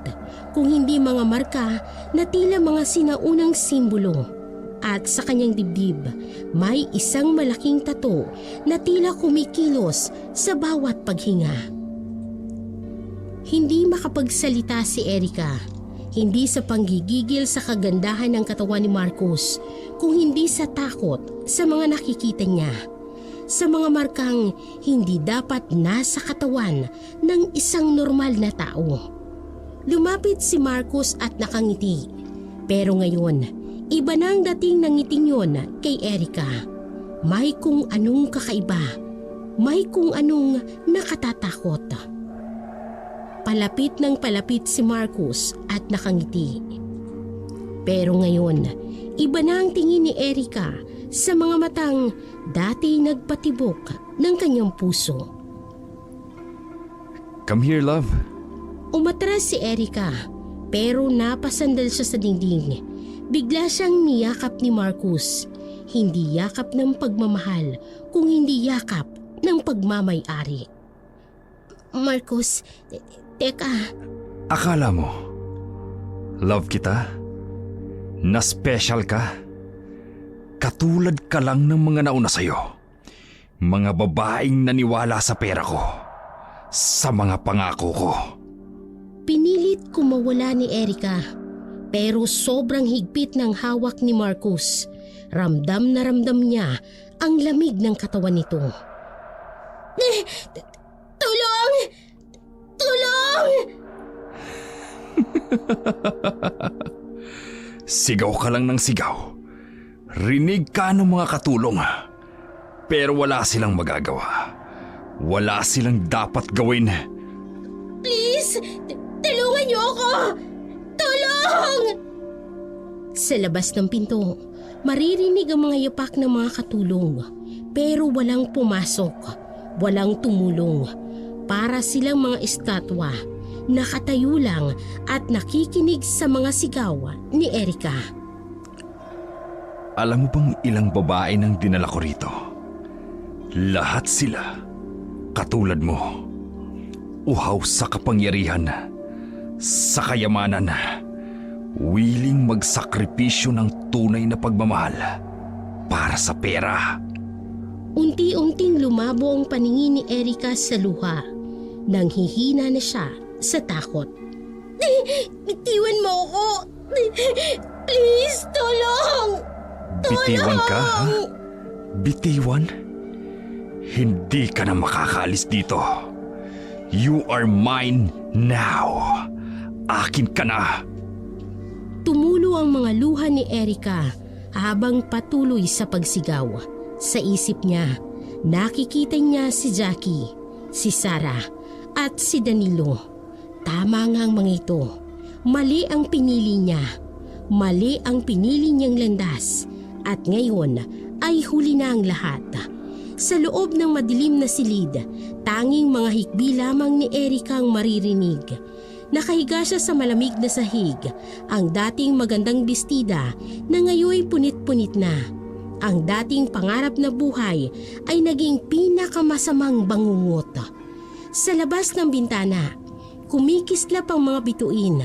kung hindi mga marka na tila mga sinaunang simbolo. At sa kanyang dibdib, may isang malaking tato na tila kumikilos sa bawat paghinga. Hindi makapagsalita si Erika. Hindi sa panggigigil sa kagandahan ng katawan ni Marcus, kung hindi sa takot sa mga nakikita niya. Sa mga markang hindi dapat nasa katawan ng isang normal na tao. Lumapit si Marcus at nakangiti. Pero ngayon, iba na ang dating ng ngiting yun kay Erika. May kung anong kakaiba. May kung anong nakatatakot. Palapit ng palapit si Marcus at nakangiti. Pero ngayon, iba na ang tingin ni Erika sa mga matang dati nagpatibok ng kanyang puso. Come here, love. Umatras si Erika, Pero napasandal siya sa dingding. Bigla siyang niyakap ni Marcus. Hindi yakap ng pagmamahal, kung hindi yakap ng pagmamay-ari. Marcus, teka. Akala mo, love kita? Na special ka? Katulad ka lang ng mga nauna sa'yo. Mga babaeng naniwala sa pera ko. Sa mga pangako ko. Pinilit ko mawala ni Erica. Pero sobrang higpit ng hawak ni Marcus. Ramdam na ramdam niya ang lamig ng katawan nito. Tulong! Tulong! Sigaw ka lang ng sigaw. Rinig ka ng mga katulong. Pero wala silang magagawa. Wala silang dapat gawin. Please! Tulungan niyo ako! Tulong! Sa labas ng pinto, maririnig ang mga yapak ng mga katulong. Pero walang pumasok. Walang tumulong. Para silang mga estatwa. Nakatayo lang at nakikinig sa mga sigaw ni Erica. Alam mo bang ilang babae nang dinala ko rito? Lahat sila katulad mo. Uhaw sa kapangyarihan, sa kayamanan, willing magsakripisyo ng tunay na pagmamahal para sa pera. Unti-unting lumabo ang paningin ni Erica sa luha. Nang hihina na siya sa takot. Bitiwan mo ako! Please, tulong! Bitiwan ka, ha? Bitiwan? Hindi ka na makakaalis dito. You are mine now. Akin ka na. Tumulo ang mga luha ni Erica habang patuloy sa pagsigaw. Sa isip niya, nakikita niya si Jackie, si Sarah, at si Danilo. Tama nga ang mga ito. Mali ang pinili niya. Mali ang pinili niyang landas. At ngayon ay huli na ang lahat. Sa loob ng madilim na silid, tanging mga hikbi lamang ni Erica ang maririnig. Nakahiga siya sa malamig na sahig, ang dating magandang bestida na ngayon punit-punit na. Ang dating pangarap na buhay ay naging pinakamasamang bangungot. Sa labas ng bintana, kumikislap ang mga bituin.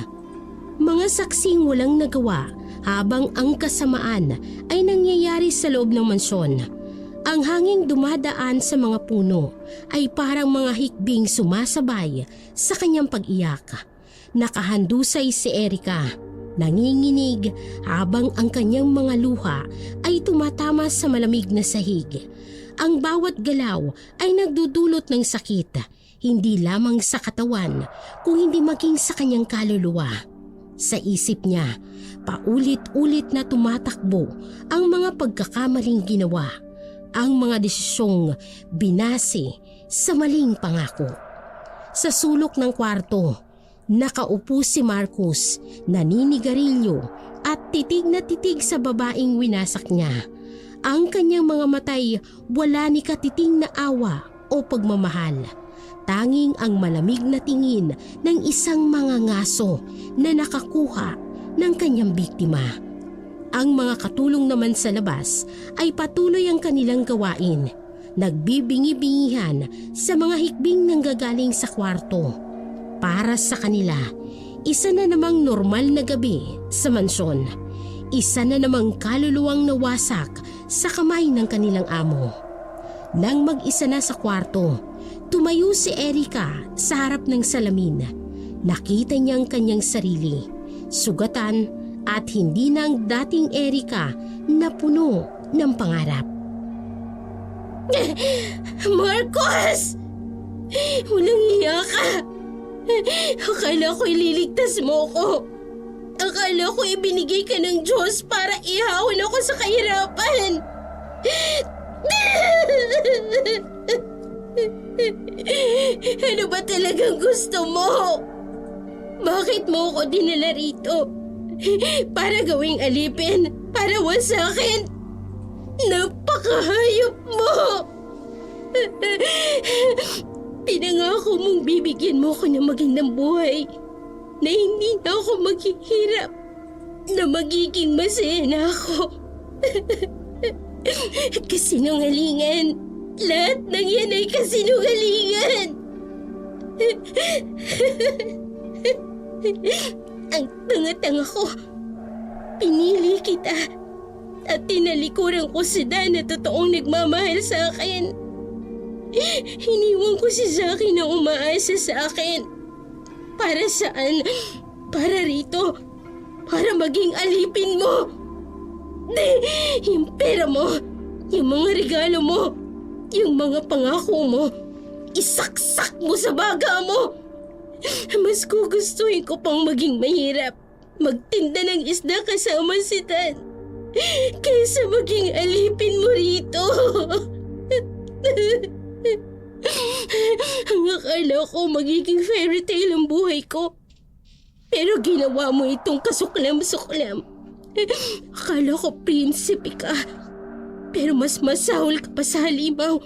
Mga saksing walang nagawa habang ang kasamaan ay nangyayari sa loob ng mansyon. Ang hanging dumadaan sa mga puno ay parang mga hikbing sumasabay sa kanyang pag-iyak. Nakahandusay si Erica, nanginginig habang ang kanyang mga luha ay tumatama sa malamig na sahig. Ang bawat galaw ay nagdudulot ng sakit, hindi lamang sa katawan, kung hindi maging sa kanyang kaluluwa. Sa isip niya, paulit-ulit na tumatakbo ang mga pagkakamaling ginawa, ang mga desisyong binase sa maling pangako. Sa sulok ng kwarto, nakaupo si Marcus, naninigarilyo at titig na titig sa babaeng winasak niya. Ang kanyang mga matay wala ni katiting na awa o pagmamahal. Tanging ang malamig na tingin ng isang mangangaso na nakakuha ng kanyang biktima. Ang mga katulong naman sa labas ay patuloy ang kanilang gawain. Nagbibingi-bingihan sa mga hikbing nanggagaling sa kwarto. Para sa kanila, isa na namang normal na gabi sa mansyon. Isa na namang kaluluwang nawasak sa kamay ng kanilang amo. Nang mag-isa na sa kwarto, tumayo si Erica sa harap ng salamin. Nakita niya ang kanyang sarili, sugatan at hindi na ang dating Erica na puno ng pangarap. Marcus! Walang hiya ka! Akala ko ililigtas mo ko. Akala ko ibinigay ka ng Diyos para ihawin ako sa kahirapan. Ano ba talagang gusto mo? Bakit mo ako dinala rito? Para gawing alipin? Para wasakin? Napakahayop mo! Pinangako mong bibigyan mo ko ng magandang buhay. na hindi na ako maghihirap, na magiging masaya na ako. Kasinungalingan. Lahat ng yan ay kasinungalingan. Ang tanga-tanga ko. Pinili kita at tinalikuran ko si Dan na totoong nagmamahal sa akin. Iniwan ko si Zaki na umaasa sa akin. Para saan? Para rito. Para maging alipin mo. Yung pera mo, yung mga regalo mo, yung mga pangako mo, isaksak mo sa baga mo. Mas gugustuhin ko pang maging mahirap, magtinda ng isda kasama si Dan, kaysa maging alipin mo rito. Ang akala ko magiging fairy tale ang buhay ko. Pero ginawa mo itong kasuklam-suklam. Akala ko prinsipe ka. Pero mas masahol ka pa sa halimaw.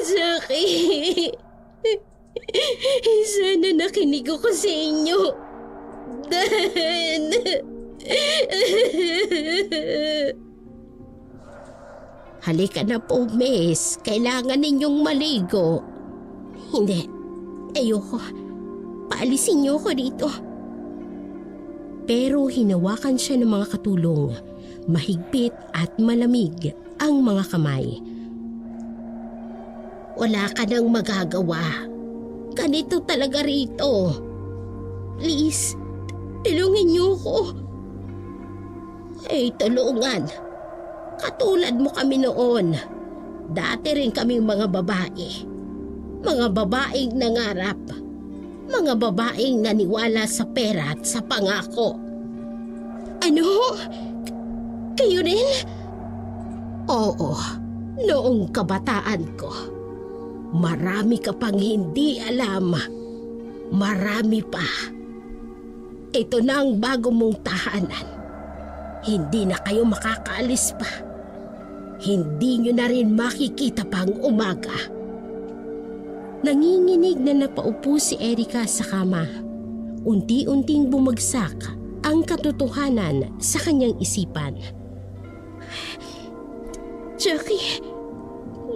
Zaki. Sana nakinig ako sa inyo. Dan. Halika na po, miss. Kailangan ninyong maligo. Hindi. Ayoko. Paalisin niyo ako dito. Pero hinawakan siya ng mga katulong. Mahigpit at malamig ang mga kamay. Wala ka nang magagawa. Ganito talaga rito. Please, tulungan niyo ako. Ay, tulungan. Katulad mo kami noon. Dati rin kaming mga babae. Mga babaeng nangarap. Mga babaeng naniwala sa pera at sa pangako. Ano? Kayo rin? Oo, noong kabataan ko. Marami ka pang hindi alam. Marami pa. Ito na ang bago mong tahanan. Hindi na kayo makakaalis pa. Hindi nyo na rin makikita pang umaga. Nanginginig na napaupo si Erika sa kama. Unti-unting bumagsak ang katotohanan sa kanyang isipan. Jackie,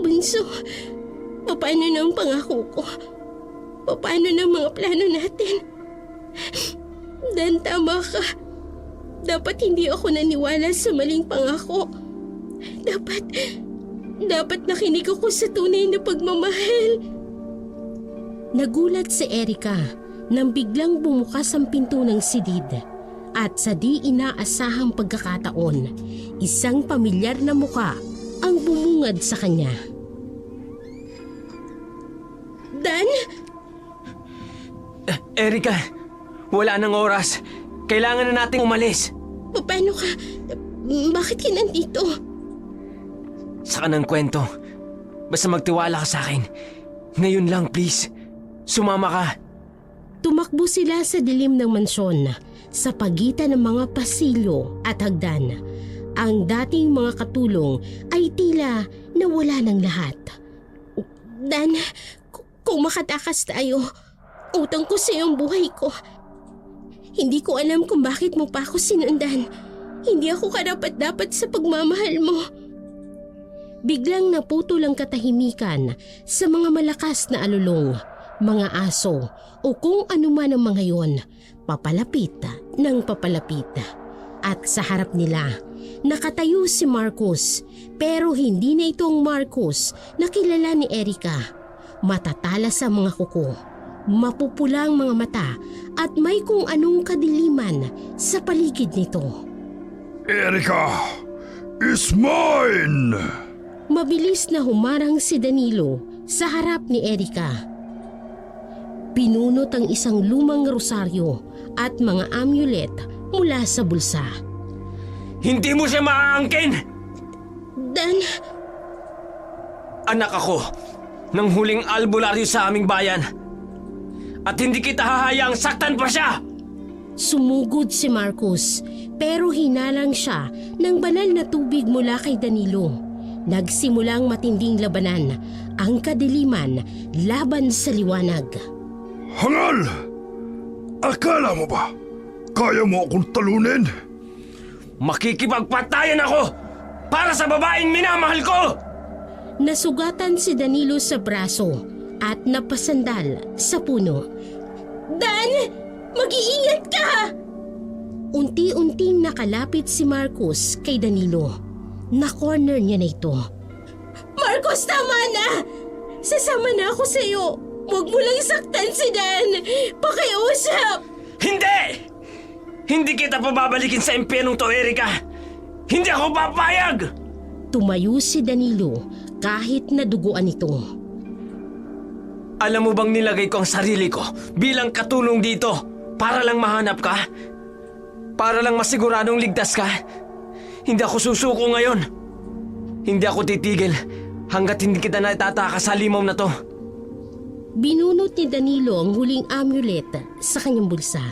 bunso, paano na ang pangako ko? Paano na ang mga plano natin? Dan, tama ka. Dapat hindi ako naniwala sa maling pangako. Dapat nakinig ako sa tunay na pagmamahal. Nagulat si Erika nang biglang bumukas ang pinto ng silid at sa di inaasahang pagkakataon, isang pamilyar na muka ang bumungad sa kanya. Dan? Erika, wala nang oras. Kailangan na nating umalis. Paano ka? Bakit ka nandito? Saka ng kwento. Basta magtiwala ka sa akin. Ngayon lang, please. Sumama ka. Tumakbo sila sa dilim ng mansyon sa pagitan ng mga pasilyo at hagdan. Ang dating mga katulong ay tila nawala ng lahat. Dan, kung makatakas tayo, utang ko sa iyong buhay ko. Hindi ko alam kung bakit mo pa ako sinundan. Hindi ako karapat-dapat sa pagmamahal mo. Biglang naputol ang katahimikan sa mga malakas na alulong, mga aso o kung anuman ang mga yon, papalapit ng papalapit. At sa harap nila, nakatayo si Marcus, pero hindi na itong Marcus na kilala ni Erika. Matatalas ang mga kuko, mapupulang mga mata at may kung anong kadiliman sa paligid nito. Erika is mine! Mabilis na humarang si Danilo sa harap ni Erika. Pinunot ang isang lumang rosaryo at mga amulet mula sa bulsa. Hindi mo siya maaangkin! Dan, Anak ako ng huling albularyo sa aming bayan. At hindi kita hahayaang saktan pa siya! sumugod si Marcus pero hinalang siya ng banal na tubig mula kay Danilo. Nagsimulang matinding labanan ang kadiliman laban sa liwanag. Hangal! Akala mo ba kaya mo akong talunin? Makikipagpatayan ako para sa babaeng minamahal ko! Nasugatan si Danilo sa braso at napasandal sa puno. Dan! Mag-iingat ka! Unti-unting nakalapit si Marcos kay Danilo. Na-corner niya na ito. Marcos, tama na! Sasama na ako sa'yo. Huwag mo lang saktan si Dan. Pakiusap! Hindi! Hindi kita pababalikin sa impyernong to, Erika! Hindi ako papayag! Tumayo si Danilo kahit naduguan ito. Alam mo bang nilagay ko ang sarili ko bilang katulong dito para lang mahanap ka? Para lang masiguradong ligtas ka? Hindi ako susuko ngayon. Hindi ako titigil hanggat hindi kita natatakas sa limaw na to. Binunot ni Danilo ang huling amulet sa kanyang bulsa.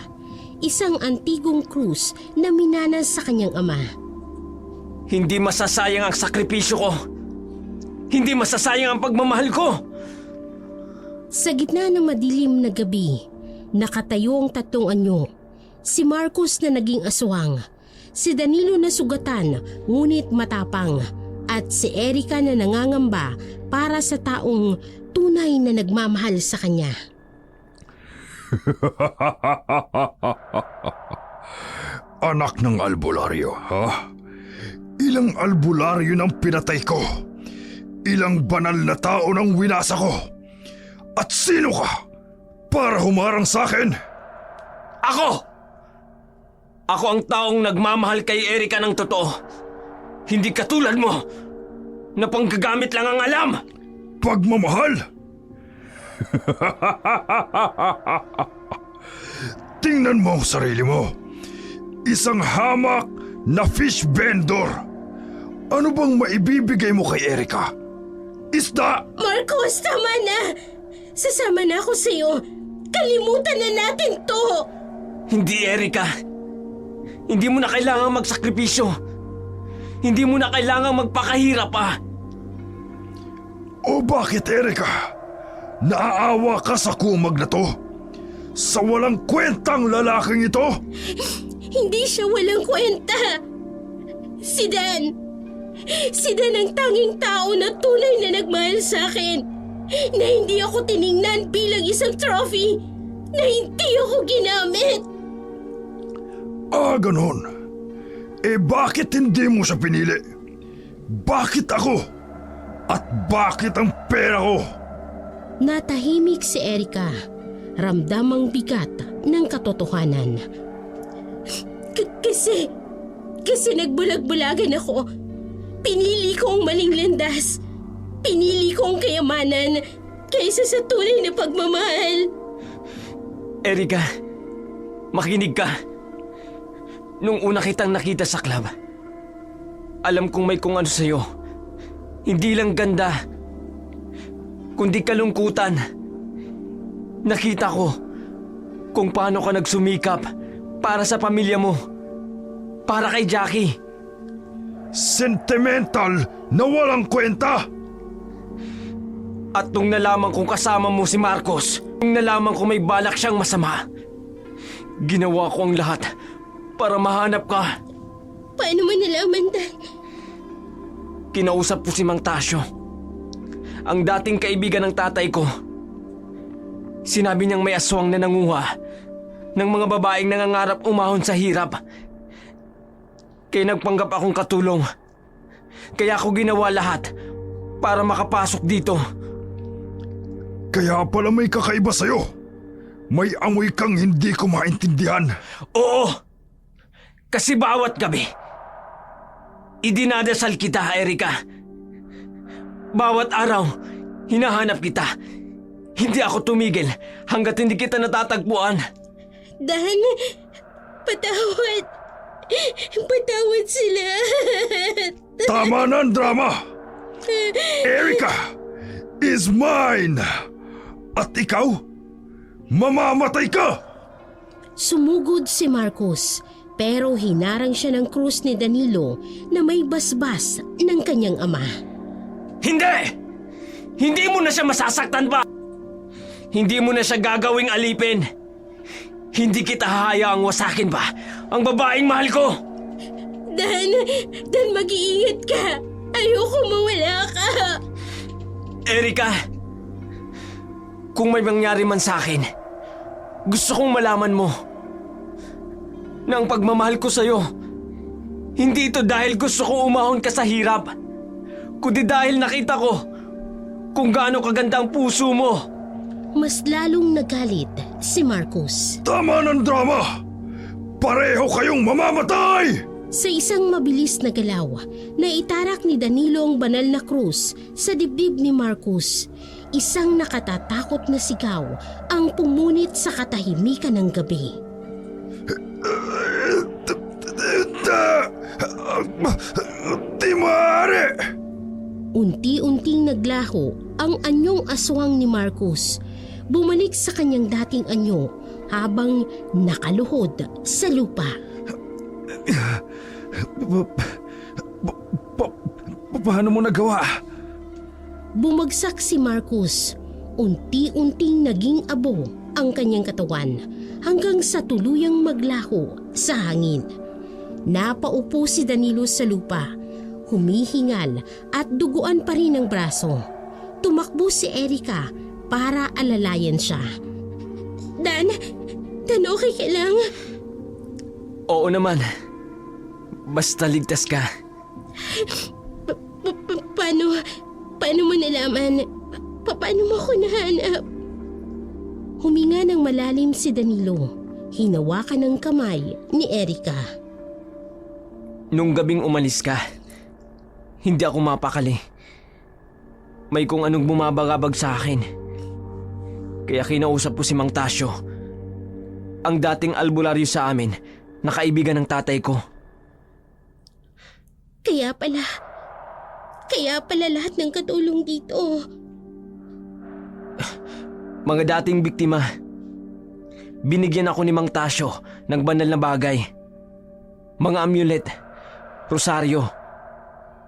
Isang antigong krus na minanas sa kanyang ama. Hindi masasayang ang sakripisyo ko. Hindi masasayang ang pagmamahal ko. Sa gitna ng madilim na gabi, nakatayo ang tatlong anyo. Si Marcos na naging aswang, si Danilo na sugatan ngunit matapang, at si Erika na nangangamba para sa taong tunay na nagmamahal sa kanya. Anak ng albularyo, ha? Ilang albularyo nang pinatay ko? Ilang banal na tao nang winasa ko? At sino ka para humarang sa akin? Ako! Ako ang taong nagmamahal kay Erika ng totoo. Hindi katulad mo na panggagamit lang ang alam. Pagmamahal? Tingnan mo ang sarili mo. Isang hamak na fish vendor. Ano bang maibibigay mo kay Erika? Isda! Marcos, tama na! Sasama na ako sa'yo. Kalimutan na natin to! Hindi, Erika. Hindi mo na kailangang magsakripisyo. Hindi mo na kailangang magpakahirap pa. O bakit, Erika? Naaawa ka sa kumag na to? Sa walang kwentang lalaking ito? Hindi siya walang kwenta. Si Dan. Si Dan ang tanging tao na tunay na nagmahal sa akin. Na hindi ako tiningnan bilang isang trophy. Na hindi ako ginamit. Ah, ganon. Eh bakit hindi mo siya pinili? Bakit ako? At bakit ang pera ko? Natahimik si Erika. Ramdam ang bigat ng katotohanan. Kasi nagbulag-bulagan ako. Pinili ko ang maling landas. Pinili ko ang kayamanan kaysa sa tunay na pagmamahal. Erika, makinig ka. Nung una kitang nakita sa club, alam kong may kung ano sa'yo. Hindi lang ganda, kundi kalungkutan. Nakita ko kung paano ka nagsumikap para sa pamilya mo, para kay Jackie. Sentimental na walang kwenta! At nung nalaman kong kasama mo si Marcos, nung nalaman kong may balak siyang masama, ginawa ko ang lahat para mahanap ka. Paano mo nalaman, Dan? Kinausap ko si Mang Tasyo, ang dating kaibigan ng tatay ko. Sinabi niyang may aswang na nanguha ng mga babaeng nangangarap umahon sa hirap. Kaya nagpanggap akong katulong. Kaya ako ginawa lahat para makapasok dito. Kaya pala may kakaiba sa'yo. May amoy kang hindi ko maintindihan. Oo! Kasi bawat gabi, idinadasal kita, Erika. Bawat araw, hinahanap kita. Hindi ako tumigil hanggat hindi kita natatagpuan. Dan, patawad. Patawad sila. Tama na ang drama! Erika is mine! At ikaw, mamamatay ka! Sumugod si Marcos, pero hinarang siya ng krus ni Danilo na may basbas ng kanyang ama. Hindi! Hindi mo na siya masasaktan pa! Hindi mo na siya gagawing alipin! Hindi kita hahayaang wasakin pa ang babaeng mahal ko! Dan, mag-iingat ka. Ayoko mawala ka. Erika, kung may mangyari man sa akin, gusto kong malaman mo na ang pagmamahal ko sa'yo, hindi ito dahil gusto kong umahon ka sa hirap, kundi dahil nakita ko kung gaano kaganda ang puso mo. Mas lalong nagalit si Marcus. Tama ng drama! Pareho kayong mamamatay! Sa isang mabilis na galaw, naitarak ni Danilo ang banal na krus sa dibdib ni Marcus. Isang nakatatakot na sigaw ang pumunit sa katahimikan ng gabi. Di maaari! Unti-unting naglaho ang anyong aswang ni Marcus. Bumalik sa kanyang dating anyo habang nakaluhod sa lupa. Paano mo nagawa? Bumagsak si Marcus. Unti-unting naging abo ang kanyang katawan hanggang sa tuluyang maglaho sa hangin. Napaupo si Danilo sa lupa, humihingal at duguan pa rin ang braso. Tumakbo si Erika para alalayan siya. Dan, okay ka lang? Oo naman. Basta ligtas ka. Paano mo nalaman? Paano mo ako nahanap? Huminga ng malalim si Danilo. Hinawakan ng kamay ni Erika. Nung gabing umalis ka, hindi ako mapakali. May kung anong bumabagabag sa akin. Kaya kinausap ko si Mang Tasyo, ang dating albularyo sa amin na kaibigan ng tatay ko. Kaya pala lahat ng katulong dito. Mga dating biktima, binigyan ako ni Mang Tasyo ng banal na bagay. Mga amulet, rosaryo,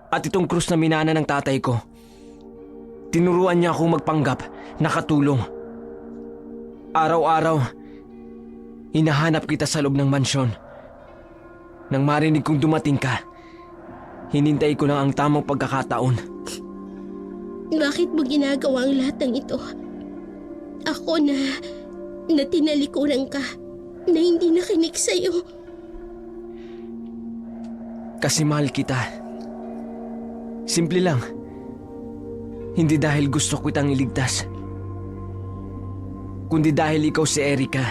at itong krus na minana ng tatay ko. Tinuruan niya akong magpanggap na katulong. Araw-araw, hinahanap kita sa loob ng mansyon. Nang marinig kong dumating ka, hinintay ko lang ang tamang pagkakataon. Bakit mo ginagawa ang lahat ng ito? Ako na tinalikuran ka, na hindi nakinig sa'yo. Kasi mahal kita. Simple lang. Hindi dahil gusto kitang iligtas, kundi dahil ikaw si Erika.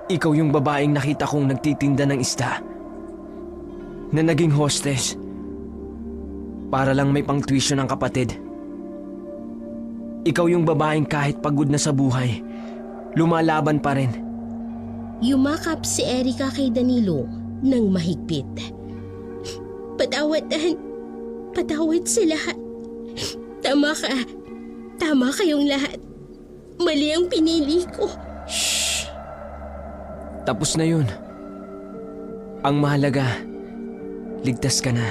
Ikaw yung babaeng nakita kong nagtitinda ng isda, na naging hostess para lang may pang-tuition ng kapatid. Ikaw yung babaeng kahit pagod na sa buhay, lumalaban pa rin. Yumakap si Erika kay Danilo ng mahigpit. Patawad sa lahat. Tama kayong lahat. Mali ang pinili ko. Shh! Tapos na yun. Ang mahalaga, ligtas ka na.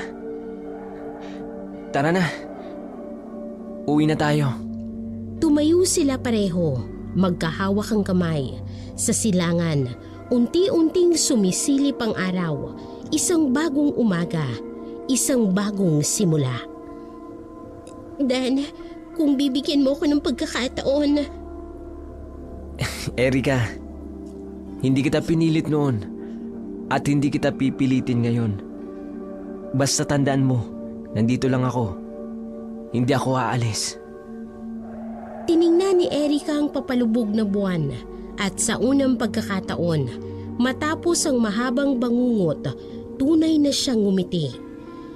Tara na. Uwi na tayo. Tumayo sila pareho, magkahawak ang kamay. Sa silangan, unti-unting sumisilip ang araw. Isang bagong umaga, isang bagong simula. Dan, kung bibigyan mo ko ng pagkakataon. Erika, hindi kita pinilit noon at hindi kita pipilitin ngayon. Basta tandaan mo, nandito lang ako. Hindi ako aalis. Tiningnan ni Erika ang papalubog na buwan at sa unang pagkakataon, matapos ang mahabang bangungot, tunay na siyang ngumiti.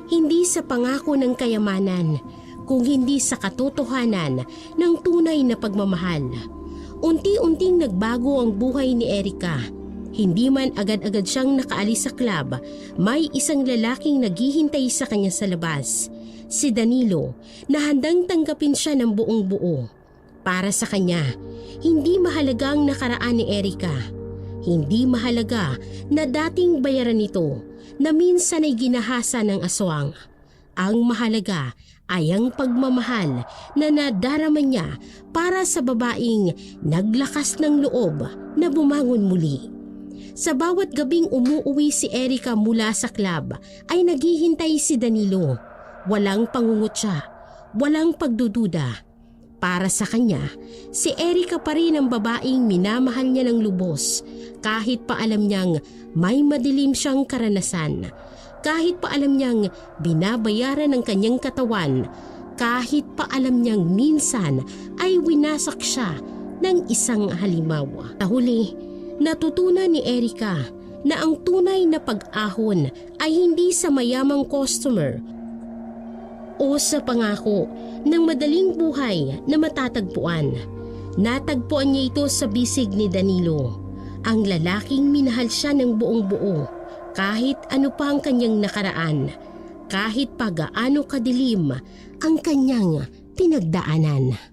Hindi sa pangako ng kayamanan, kung hindi sa katotohanan ng tunay na pagmamahal. Unti-unting nagbago ang buhay ni Erika. Hindi man agad-agad siyang nakaalis sa club, may isang lalaking naghihintay sa kanya sa labas. Si Danilo, na handang tanggapin siya ng buong buo. Para sa kanya, hindi mahalaga ang nakaraan ni Erika. Hindi mahalaga na dating bayaran nito na minsan ay ginahasa ng aswang. Ang mahalaga ay ang pagmamahal na nadarama niya para sa babaeng naglakas ng loob na bumangon muli. Sa bawat gabing umuuwi si Erica mula sa club ay naghihintay si Danilo. Walang pangungutya, walang pagdududa. Para sa kanya, si Erica pa rin ang babaeng minamahal niya ng lubos kahit pa alam niyang may madilim siyang karanasan. Kahit pa alam niyang binabayaran ng kanyang katawan, kahit pa alam niyang minsan ay winasak siya ng isang halimaw. Sa huli, natutunan ni Erica na ang tunay na pag-ahon ay hindi sa mayamang customer o sa pangako ng madaling buhay na matatagpuan. Natagpuan niya ito sa bisig ni Danilo, ang lalaking minahal siya ng buong buo kahit ano pa ang kanyang nakaraan, kahit pa gaano kadilim ang kanyang pinagdaanan.